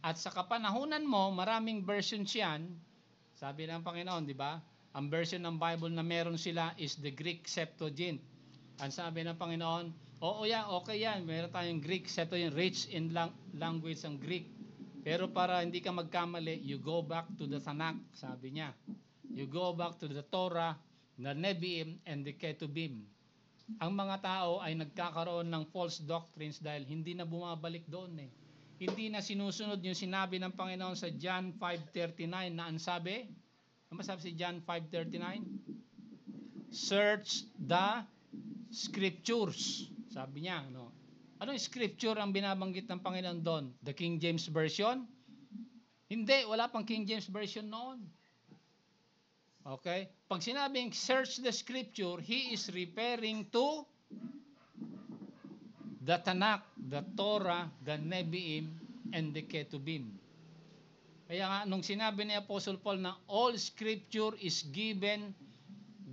Speaker 1: At sa kapanahunan mo, maraming versions yan. Sabi ng Panginoon, di ba? Ang version ng Bible na meron sila is the Greek Septuagint. Ang sabi ng Panginoon, okay yan. Meron tayong Greek Septuagint, rich in language ang Greek. Pero para hindi ka magkamali, you go back to the Tanakh, sabi niya. You go back to the Torah, the Nevi'im, and the Ketubim. Ang mga tao ay nagkakaroon ng false doctrines dahil hindi na bumabalik doon eh. Hindi na sinusunod yung sinabi ng Panginoon sa John 5:39 na ang sabi, ano sabi si John 5:39? Search the Scriptures. Sabi niya, no? Anong scripture ang binabanggit ng Panginoon doon? The King James Version? Hindi, wala pang King James Version noon. Okay? Pag sinabing search the Scripture, He is referring to the Tanakh, the Torah, the Nevi'im, and the Ketubim. Kaya nga, nung sinabi ni Apostle Paul na all Scripture is given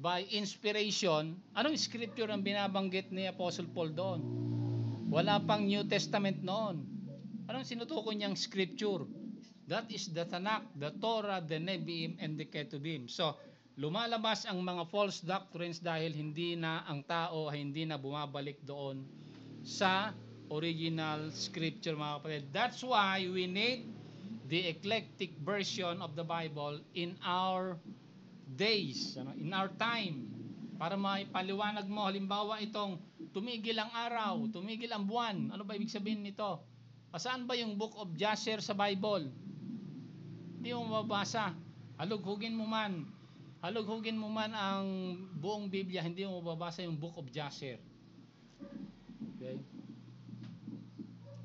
Speaker 1: by inspiration, anong Scripture ang binabanggit ni Apostle Paul doon? Wala pang New Testament noon. Anong sinutukoy niyang Scripture? That is the Tanakh, the Torah, the Nevi'im, and the Ketubim. So, lumalabas ang mga false doctrines dahil hindi na ang tao ay hindi na bumabalik doon sa original Scripture, mga kapatid. That's why we need the eclectic version of the Bible in our days, in our time. Para maipaliwanag mo, halimbawa itong tumigil ang araw, tumigil ang buwan. Ano ba ibig sabihin nito? Saan ba yung Book of Jasher sa Bible? Hindi mo mababasa. Halughugin mo man ang buong Biblia, hindi mo mababasa yung Book of Jasher. Okay?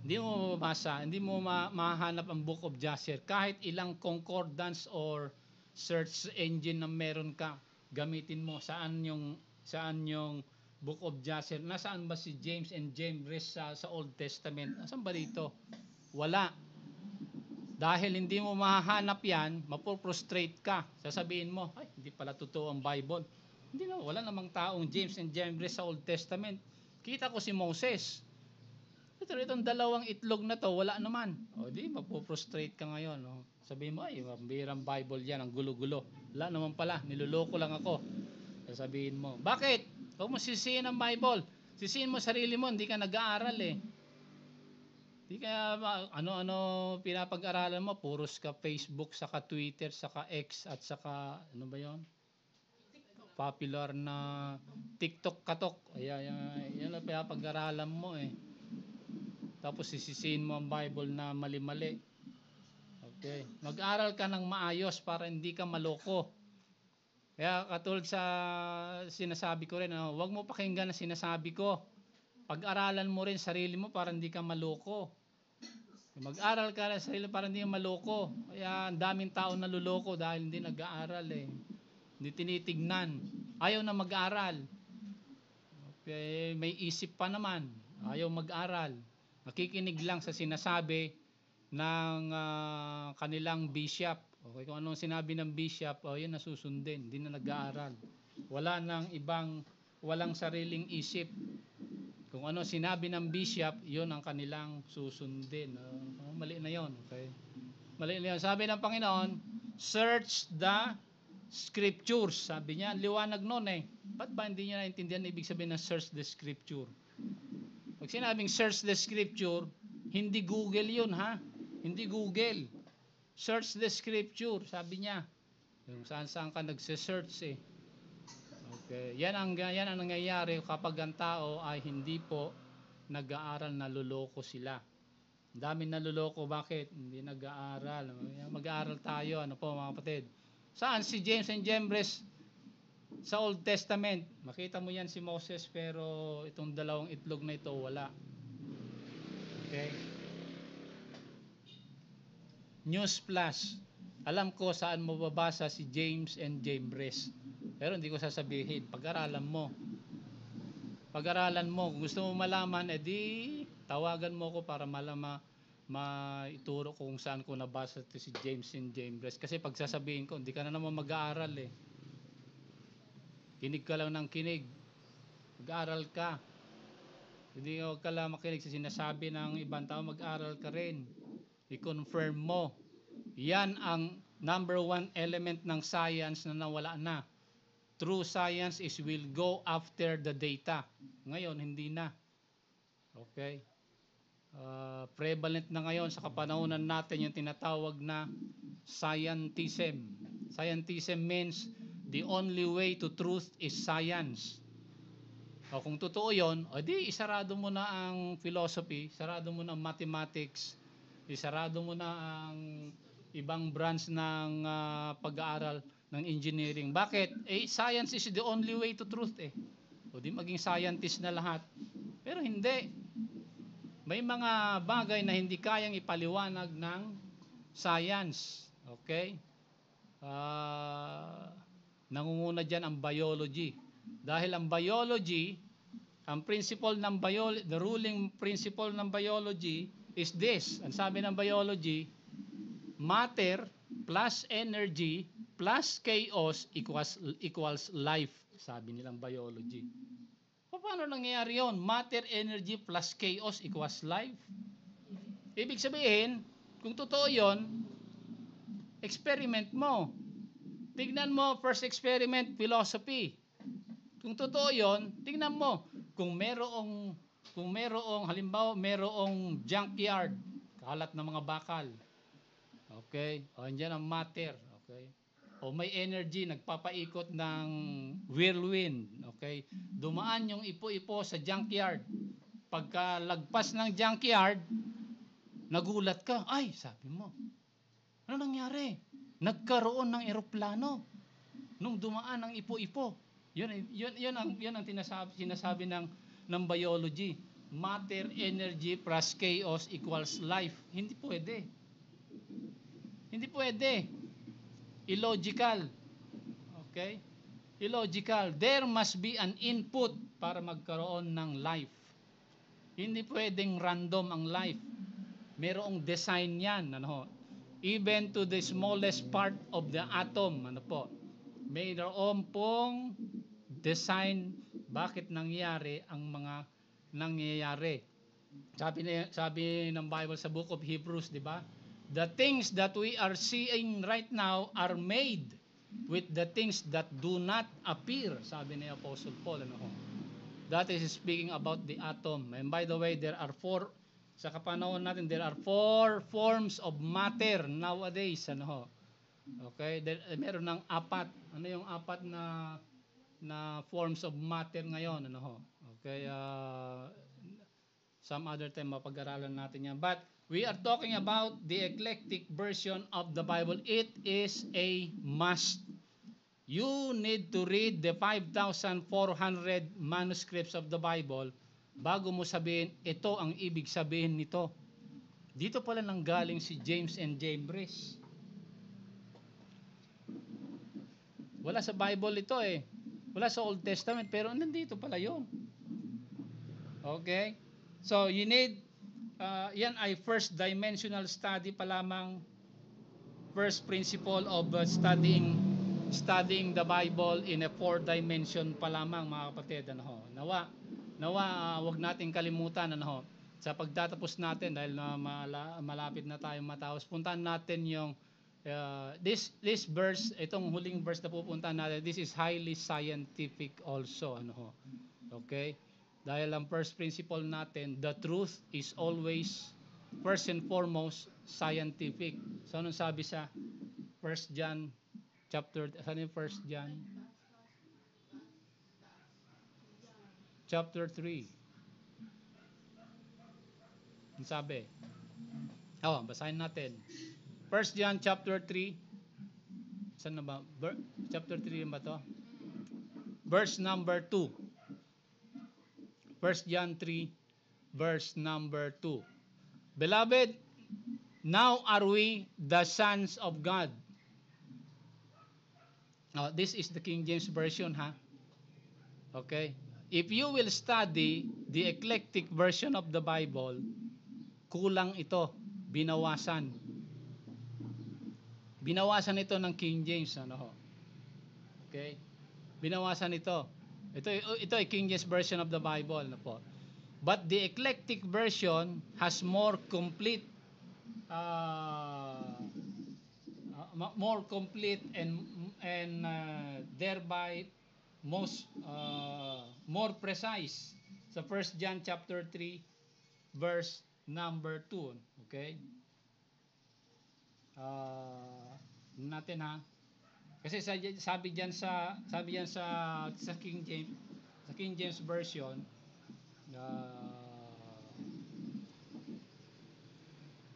Speaker 1: Hindi mo mababasa, hindi mo mahanap ang Book of Jasher. Kahit ilang concordance or search engine na meron ka, gamitin mo. Saan yung Book of Jasher? Nasaan ba si James and Jambres sa Old Testament? Nasaan ba dito? Wala. Dahil hindi mo mahahanap yan, mapoprostrate ka. Sasabihin mo, ay, hindi pala totoo ang Bible. Hindi na, wala namang taong James and Jambres sa Old Testament. Kita ko si Moses. Pero itong dalawang itlog na to, wala naman. O di, mapoprostrate ka ngayon. O. Sabihin mo, ay, mabirang Bible yan, ang gulo-gulo. Wala naman pala, niloloko lang ako. Sasabihin mo, bakit? Huwag mo sisihin ang Bible. Sisihin mo sarili mo, hindi ka nag-aaral eh. Hindi ka, ano-ano pinapag-aralan mo, puros ka Facebook, saka Twitter, saka X, at saka, ano ba yon? Popular na TikTok katok. Yan ang pinapag-aralan mo eh. Tapos sisisihin mo ang Bible na mali-mali. Okay. Mag-aral ka ng maayos para hindi ka maloko. Kaya katulad sa sinasabi ko rin, huwag mo pakinggan ang sinasabi ko. Pag-aralan mo rin sarili mo para hindi ka maloko. Mag-aral ka ng sarili para hindi ka maloko. Kaya ang daming tao naluloko dahil hindi nag-aaral eh. Hindi tinitignan. Ayaw na mag-aral. Okay. May isip pa naman. Ayaw mag-aral. Nakikinig lang sa sinasabi ng kanilang bishop. Okay, kung anong sinabi ng bishop, yun nasusundin. Hindi na nag-aaral. Walang sariling isip. Kung ano sinabi ng bishop, yun ang kanilang susundin. Mali na yun. Okay? Mali na yun. Sabi ng Panginoon, search the Scriptures. Sabi niya, liwanag nun eh. Ba't ba hindi niya naintindihan na ibig sabihin ng search the Scripture? Pag sinabing search the Scripture, hindi Google yun ha. Hindi Google. Search the Scripture, sabi niya. Yung saan-saan ka nagse-search eh. Okay. Yan ang nangyayari kapag ang tao ay hindi po nag-aaral, naluloko sila. Ang daming naluloko, bakit? Hindi nag-aaral. Mag-aaral tayo, ano po mga kapatid? Saan si James and Jambres Sa Old Testament, makita mo yan si Moses, pero itong dalawang itlog na ito, wala. Okay? News Flash. Alam ko saan mo babasa si James and Jambres. Pero hindi ko sasabihin. Pag-aralan mo. Pag-aralan mo. Kung gusto mo malaman, edi tawagan mo ko para maituro kung saan ko nabasa ito si James and Jambres. Kasi pag sasabihin ko, hindi ka na naman mag-aaral eh. Kinig ka lang ng kinig. Mag-aaral ka. Hindi ka lang makinig sa sinasabi ng ibang tao, mag-aaral ka rin. I-confirm mo. Yan ang number one element ng science na nawala na. True science is will go after the data. Ngayon, hindi na. Okay? Prevalent na ngayon sa kapanahunan natin yung tinatawag na scientism. Scientism means the only way to truth is science. O kung totoo yon, o di isarado mo na ang philosophy, isarado mo na ang mathematics, isarado mo na ang ibang branch ng pag-aaral ng engineering. Bakit? Science is the only way to truth eh. O di maging scientist na lahat. Pero hindi. May mga bagay na hindi kayang ipaliwanag ng science. Okay? Nangunguna dyan ang biology. Dahil ang biology, ang principle ng biology, the ruling principle ng biology is this. Ang sabi ng biology, matter plus energy plus chaos equals life, sabi nilang biology. Paano nangyayari yun? Matter, energy plus chaos equals life. Ibig sabihin, kung totoo yun, experiment mo. Tignan mo, first experiment, philosophy. Kung totoo yun, tignan mo. Kung merong halimbawa, merong junkyard, kalat ng mga bakal. Okay? O, andyan ang matter. Okay? O may energy, nagpapaikot ng whirlwind. Okay? Dumaan yung ipo-ipo sa junkyard. Pagka lagpas ng junkyard, nagulat ka. Ay, sabi mo, ano nangyari? Nagkaroon ng eroplano nung dumaan ang ipo-ipo. Yun ang sinasabi ng biology. Matter, energy plus chaos equals life. Hindi pwede. Hindi pwede. Illogical. Okay? Illogical. There must be an input para magkaroon ng life. Hindi pwedeng random ang life. Merong design yan. Even to the smallest part of the atom. Mayroon pong design bakit nangyayari ang mga nangyayari. Sabi ng Bible sa Book of Hebrews, di ba? The things that we are seeing right now are made with the things that do not appear, sabi ni Apostle Paul. That is speaking about the atom. And by the way, sa kapanahon natin, there are 4 forms of matter nowadays. Okay? Meron ng 4. Ano yung 4 na forms of matter ngayon? Okay? Some other time mapag-aralan natin yan. But we are talking about the eclectic version of the Bible. It is a must. You need to read the 5,400 manuscripts of the Bible bago mo sabihin, ito ang ibig sabihin nito. Dito pala nanggaling si James and Jambres. Wala sa Bible ito eh. Wala sa Old Testament, pero nandito pala yun. Okay? So, you need, yan ay first dimensional study pa lamang, first principle of studying the Bible in a 4 dimension pa lamang, mga kapatid. Nawa, wag nating kalimutan, sa pagtatapos natin, dahil malapit na tayong matapos, puntahan natin yung, this verse, itong huling verse na pupuntahan natin, this is highly scientific also, okay? Dahil ang first principle natin, the truth is always, first and foremost, scientific. So, anong sabi sa 1 John, saan yung 1 John? Chapter 3. Ang sabi? Basahin natin. 1 John chapter 3. Saan na ba? Chapter 3 ba to? verse number 2. 1 John 3, verse number 2. Beloved, now are we the sons of God. This is the King James Version, ha? Okay? If you will study the eclectic version of the Bible, kulang ito, binawasan. Binawasan ito ng King James, ano ho? Okay? Binawasan ito. Ito ay King James Version of the Bible, ano po? But the eclectic version has more complete and thereby more precise sa 1 John chapter 3 verse number 2. Okay? Natin ha. Kasi sabi diyan sa King James version,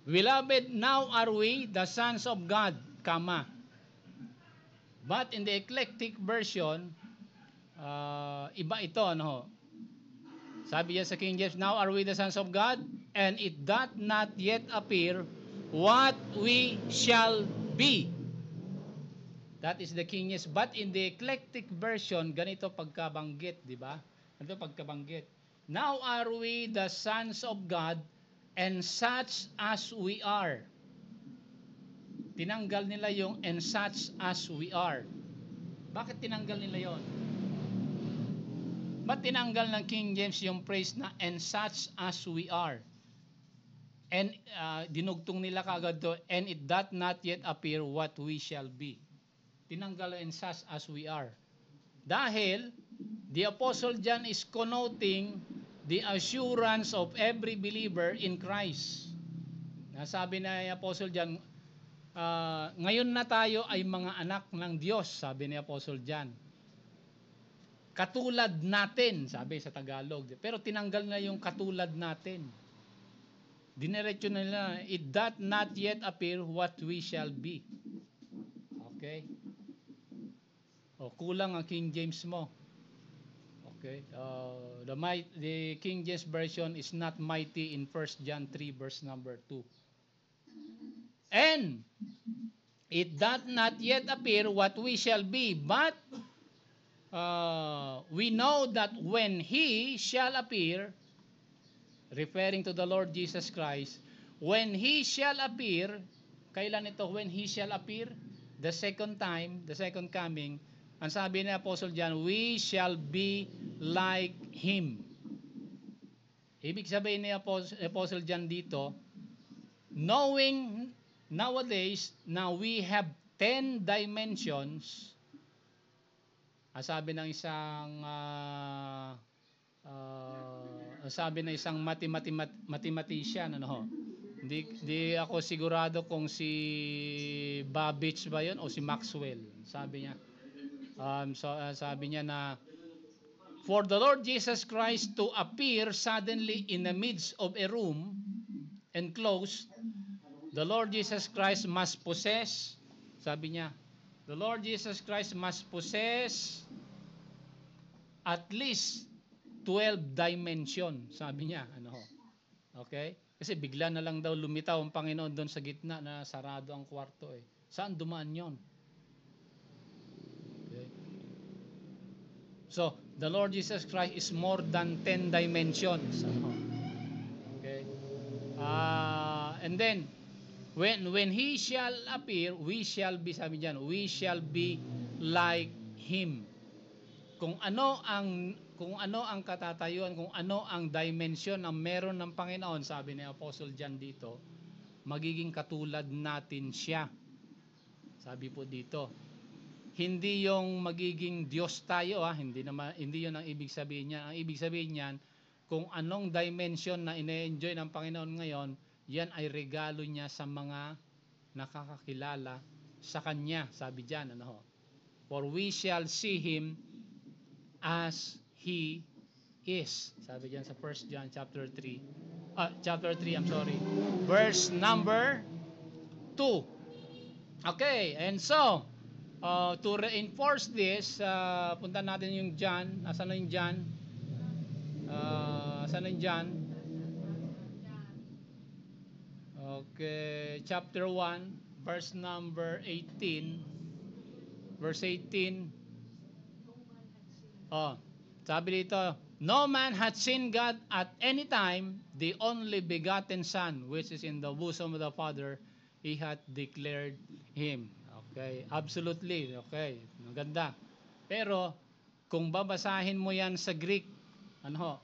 Speaker 1: beloved, now are we the sons of God, comma. But in the eclectic version, iba ito, ano ho? Sabi niya sa King James, now are we the sons of God, and it doth not yet appear what we shall be. That is the King James. But in the eclectic version, ganito pagkabanggit, di ba? Ganito pagkabanggit. Now are we the sons of God, and such as we are. Tinanggal nila yung and such as we are. Bakit tinanggal nila yon? Ba't tinanggal ng King James yung phrase na and such as we are? And dinugtong nila kaagad to, and it doth not yet appear what we shall be. Tinanggal and such as we are. Dahil the Apostle John is connoting the assurance of every believer in Christ. Nasabi na ni Apostle John, ngayon na tayo ay mga anak ng Diyos, sabi ni Apostle John. Katulad natin, sabi sa Tagalog. Pero tinanggal na yung katulad natin. Dinerecho na nila, it doth not yet appear what we shall be. Okay? Kulang ang King James mo. Okay? The King James Version is not mighty in 1 John 3 verse number 2. And it doth not yet appear what we shall be, but we know that when He shall appear, referring to the Lord Jesus Christ, when He shall appear, kailan ito? When He shall appear? The second time, the second coming. Ang sabi ni Apostle John, we shall be like Him. Ibig sabihin ni Apostle John dito, knowing nowadays, now we have 10 dimensions. Sabi ng isang mathematician, ano ho? Hindi ako sigurado kung si Babbage ba 'yon o si Maxwell. Sabi niya. Sabi niya na for the Lord Jesus Christ to appear suddenly in the midst of a room enclosed, the Lord Jesus Christ must possess, sabi niya, the Lord Jesus Christ must possess at least 12 dimension, sabi niya, ano ho. Okay? Kasi bigla na lang daw lumitaw ang Panginoon doon sa gitna na sarado ang kwarto eh. Saan dumaan 'yon? Okay. So, the Lord Jesus Christ is more than 10 dimensions. Ano? Okay? And then when He shall appear, we shall be, sabi diyan, we shall be like Him. Kung ano ang katatayuan, kung ano ang dimension na meron ng Panginoon, sabi ni Apostle John dito, magiging katulad natin siya. Sabi po dito, hindi yung magiging Diyos tayo, hindi 'yon ang ibig sabihin niya. Ang ibig sabihin niyan, kung anong dimension na ine-enjoy ng Panginoon ngayon, yan ay regalo niya sa mga nakakakilala sa Kanya, sabi diyan, ano ho. For we shall see Him as He is. Sabi diyan sa 1 John chapter 3, verse number 2. Okay, and so To reinforce this, punta natin yung John. Nasaan na yung John? Saan na yung John? Okay, chapter 1, verse number 18. Verse 18. Oh, sabi dito, no man hath seen God at any time, the only begotten Son, which is in the bosom of the Father, He hath declared Him. Okay, absolutely, okay, maganda. Pero, kung babasahin mo yan sa Greek, ano,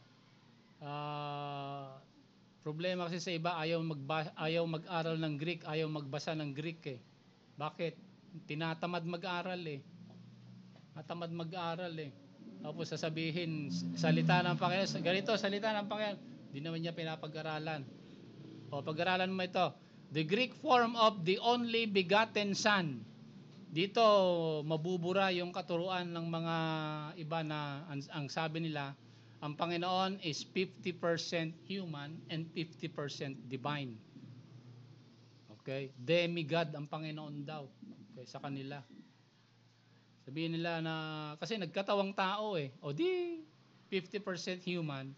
Speaker 1: problema kasi sa iba, ayaw mag-aral ng Greek, ayaw magbasa ng Greek eh. Bakit? Tinatamad mag-aral eh. Tinatamad mag-aral eh. Tapos sasabihin, salita ng Panginoon, ganito, salita ng Panginoon, di naman niya pinapag-aralan. O, pag-aralan mo ito. The Greek form of the only begotten Son. Dito, mabubura yung katuruan ng mga iba na ang sabi nila, ang Panginoon is 50% human and 50% divine. Okay? Demigod ang Panginoon daw. Okay, sa kanila. Sabihin nila na, kasi nagkatawang tao eh. O di, 50% human.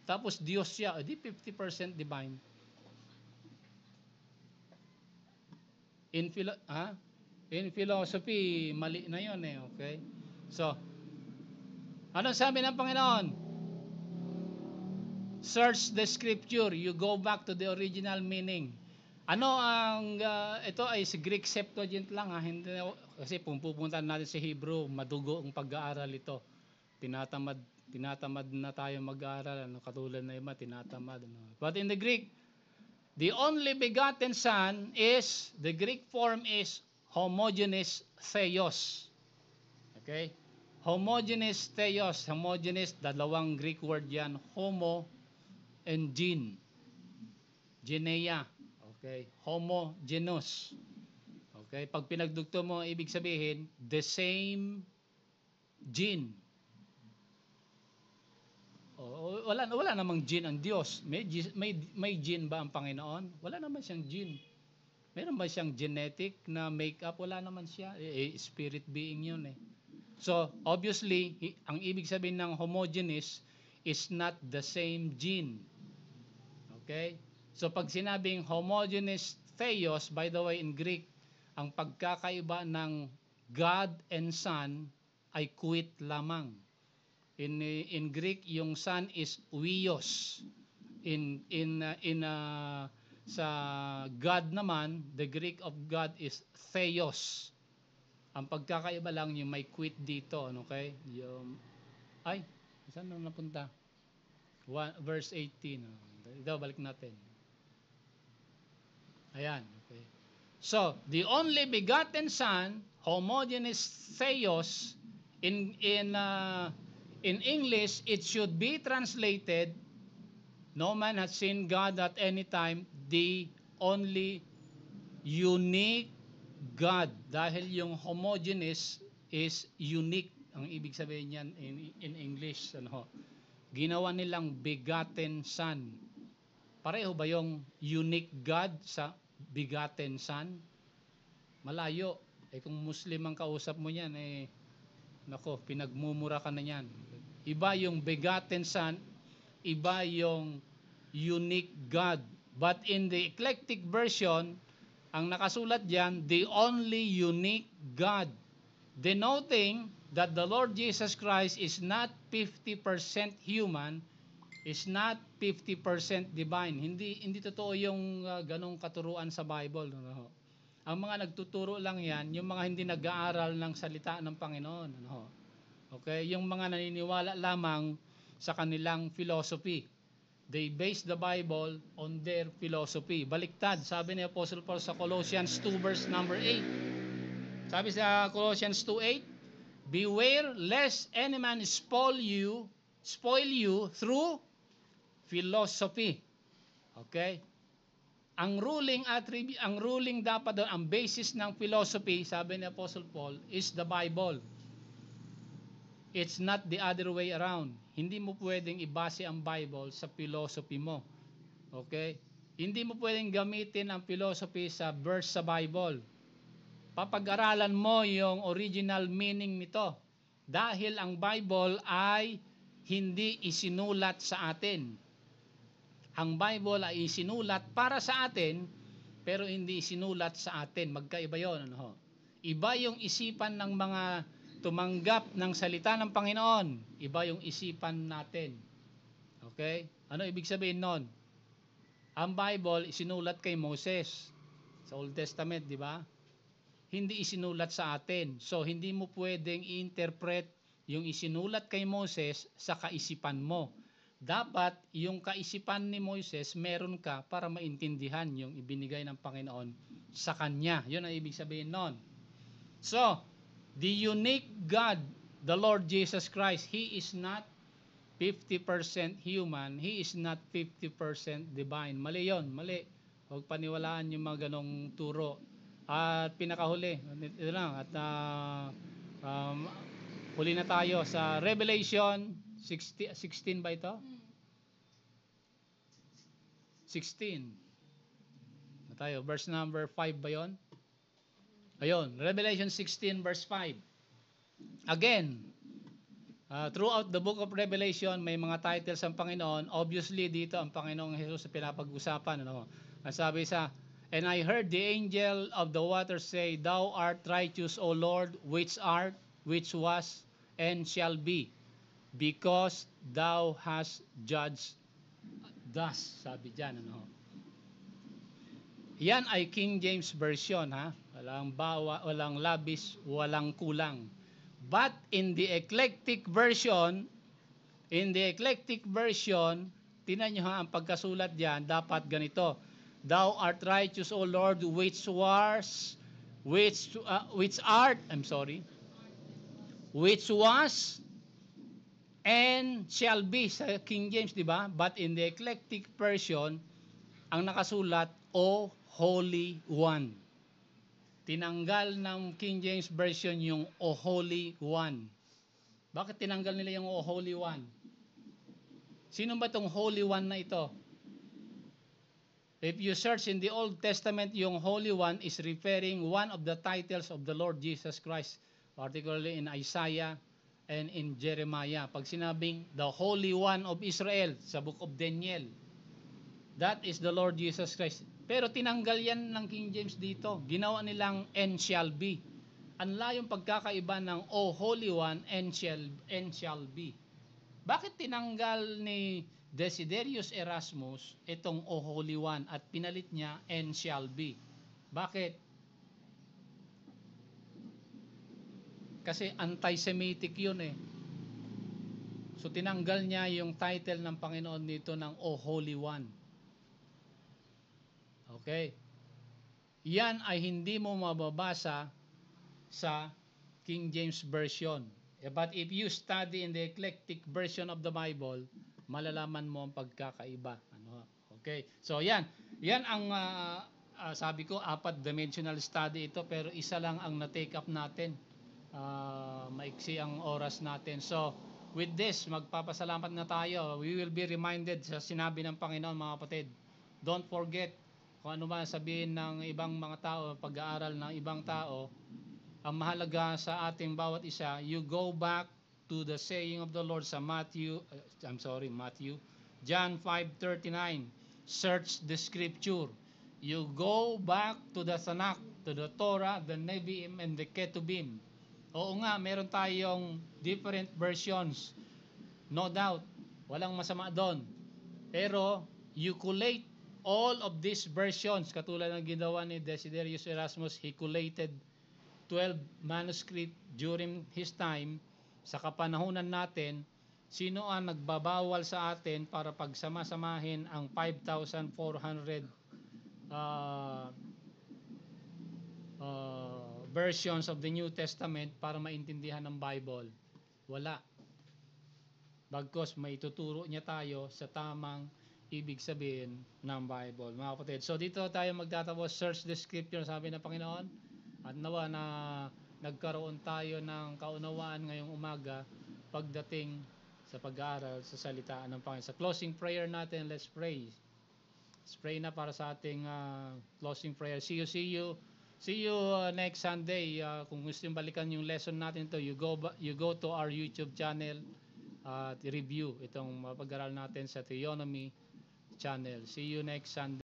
Speaker 1: Tapos Diyos siya. O di, 50% divine. In philosophy, mali na yun eh. Okay? So, ano sabi ng Panginoon? Search the scripture. You go back to the original meaning. Ano ang, ito ay sa Greek Septuagint lang ha. Hindi, kasi pupunta natin sa Hebrew, madugo ang pag-aaral ito. Tinatamad na tayo mag-aaral. Ano, katulad na iba, tinatamad. Ano. But in the Greek, the only begotten Son is, the Greek form is homogeneous theos. Okay? Homogeneous theos. Homogeneous, dalawang Greek word yan. Homo and gene. Genea. Okay? Homogeneous. Okay? Pag pinagdugtong mo, ibig sabihin, the same gene. Wala namang gene ang Diyos. May gene ba ang Panginoon? Wala naman siyang gene. Meron ba siyang genetic na make-up? Wala naman siya. Spirit being yun eh. So, obviously, ang ibig sabihin ng homogeneous is not the same gene. Okay? So, pag sinabing homogeneous theos, by the way, in Greek, ang pagkakaiba ng God and Son ay quit lamang. In Greek, yung Son is huios. Sa God naman, the Greek of God is theos. Ang pagkakaiba lang yung may quit dito, okay? Saan na napunta? Verse 18. Ito, balik natin. Ayan, okay. So, the only begotten Son, homogeneous theos, in English, it should be translated, no man has seen God at any time, the only unique God. Dahil yung homogeneous is unique. Ang ibig sabihin niyan in English, ano, ginawa nilang begotten Son. Pareho ba yung unique God sa begotten Son? Malayo. Kung Muslim ang kausap mo niyan, nako, pinagmumura ka na niyan. Iba yung begotten Son, iba yung unique God. But in the eclectic version, ang nakasulat diyan, the only unique God, denoting that the Lord Jesus Christ is not 50% human, is not 50% divine. Hindi totoo yung ganong katuruan sa Bible. No? Ang mga nagtuturo lang yan, yung mga hindi nag-aaral ng salita ng Panginoon. No? Okay? Yung mga naniniwala lamang sa kanilang philosophy. They base the Bible on their philosophy. Baliktad, sabi ni Apostle Paul sa Colossians 2 verse number 8. Sabi sa Colossians 2:8, beware lest any man spoil you through philosophy. Okay? Ang ruling dapat doon, ang basis ng philosophy, sabi ni Apostle Paul, is the Bible. It's not the other way around. Hindi mo pwedeng ibase ang Bible sa philosophy mo. Okay? Hindi mo pwedeng gamitin ang philosophy sa verse sa Bible. papag-aralan mo yung original meaning nito. Dahil ang Bible ay hindi isinulat sa atin. Ang Bible ay isinulat para sa atin, pero hindi isinulat sa atin. Magkaiba yun. Ano? Iba yung isipan ng mga tumanggap ng salita ng Panginoon. Iba yung isipan natin. Okay? Ano ibig sabihin nun? Ang Bible isinulat kay Moses sa Old Testament, di ba? Hindi isinulat sa atin. So, hindi mo pwedeng i-interpret yung isinulat kay Moses sa kaisipan mo. Dapat, yung kaisipan ni Moses, meron ka para maintindihan yung ibinigay ng Panginoon sa kanya. Yun ang ibig sabihin nun. So, the unique God, the Lord Jesus Christ, He is not 50% human, He is not 50% divine. Mali yon, mali. Huwag paniwalaan yung mga ganong turo. At pinakahuli, ito lang, at huli na tayo sa Revelation 16 ba ito? 16. Na tayo, verse number 5 ba yon? Ayun, Revelation 16 verse 5. Again, throughout the book of Revelation, may mga titles ang Panginoon. Obviously, dito ang Panginoong Jesus sa pinapag-usapan. Ano? Ang sabi sa, and I heard the angel of the waters say, Thou art righteous, O Lord, which art, which was, and shall be, because thou hast judged thus. Sabi dyan. Ano? Yan ay King James Version. Ha? Walang bawa, walang labis, walang kulang. But in the eclectic version, tinan nyo ha, ang pagkasulat diyan, dapat ganito. Thou art righteous, O Lord, which was and shall be sa King James, di ba? But in the eclectic version, ang nakasulat, O Holy One. Tinanggal ng King James Version yung O Holy One. Bakit tinanggal nila yung O Holy One? Sino ba itong Holy One na ito? If you search in the Old Testament, yung Holy One is referring one of the titles of the Lord Jesus Christ, particularly in Isaiah and in Jeremiah. Pag sinabing the Holy One of Israel sa book of Daniel, that is the Lord Jesus Christ. Pero tinanggal yan ng King James dito. Ginawa nilang and shall be. Ang layong pagkakaiba ng O Holy One and shall be. Bakit tinanggal ni Desiderius Erasmus itong O Holy One at pinalit niya and shall be? Bakit? Kasi anti-Semitic yun eh. So tinanggal niya yung title ng Panginoon dito ng O Holy One. Okay. Yan ay hindi mo mababasa sa King James Version. But if you study in the eclectic version of the Bible, malalaman mo ang pagkakaiba. Ano? Okay. So yan. Yan ang sabi ko, 4-dimensional study ito, pero isa lang ang na-take up natin. Maiksi ang oras natin. So, with this, magpapasalamat na tayo. We will be reminded sa sinabi ng Panginoon, mga kapatid. Don't forget, kung ano man sabihin ng ibang mga tao, pag-aaral ng ibang tao, ang mahalaga sa ating bawat isa, you go back to the saying of the Lord sa John 5:39, search the scripture. You go back to the Tanakh, to the Torah, the Nevi'im, and the Ketubim. Oo nga, meron tayong different versions. No doubt, walang masama doon. Pero, you collate all of these versions, katulad ng ginawa ni Desiderius Erasmus, he collated 12 manuscript during his time. Sa kapanahunan natin, sino ang nagbabawal sa atin para pagsama-samahin ang 5,400 versions of the New Testament para maintindihan ng Bible? Wala. Bagkos may tuturo niya tayo sa tamang ibig sabihin ng Bible, mga kapatid. So dito tayo magtatapos, search the scripture, sabi ng Panginoon, at nawa na nagkaroon tayo ng kaunawaan ngayong umaga pagdating sa pag-aaral sa salita ng Panginoon. Sa closing prayer natin, let's pray. Let's pray na para sa ating closing prayer. See you See you next Sunday. Kung gusto yung balikan yung lesson natin to, you go to our YouTube channel at review itong mapag-aral natin sa Theonomy channel. See you next Sunday.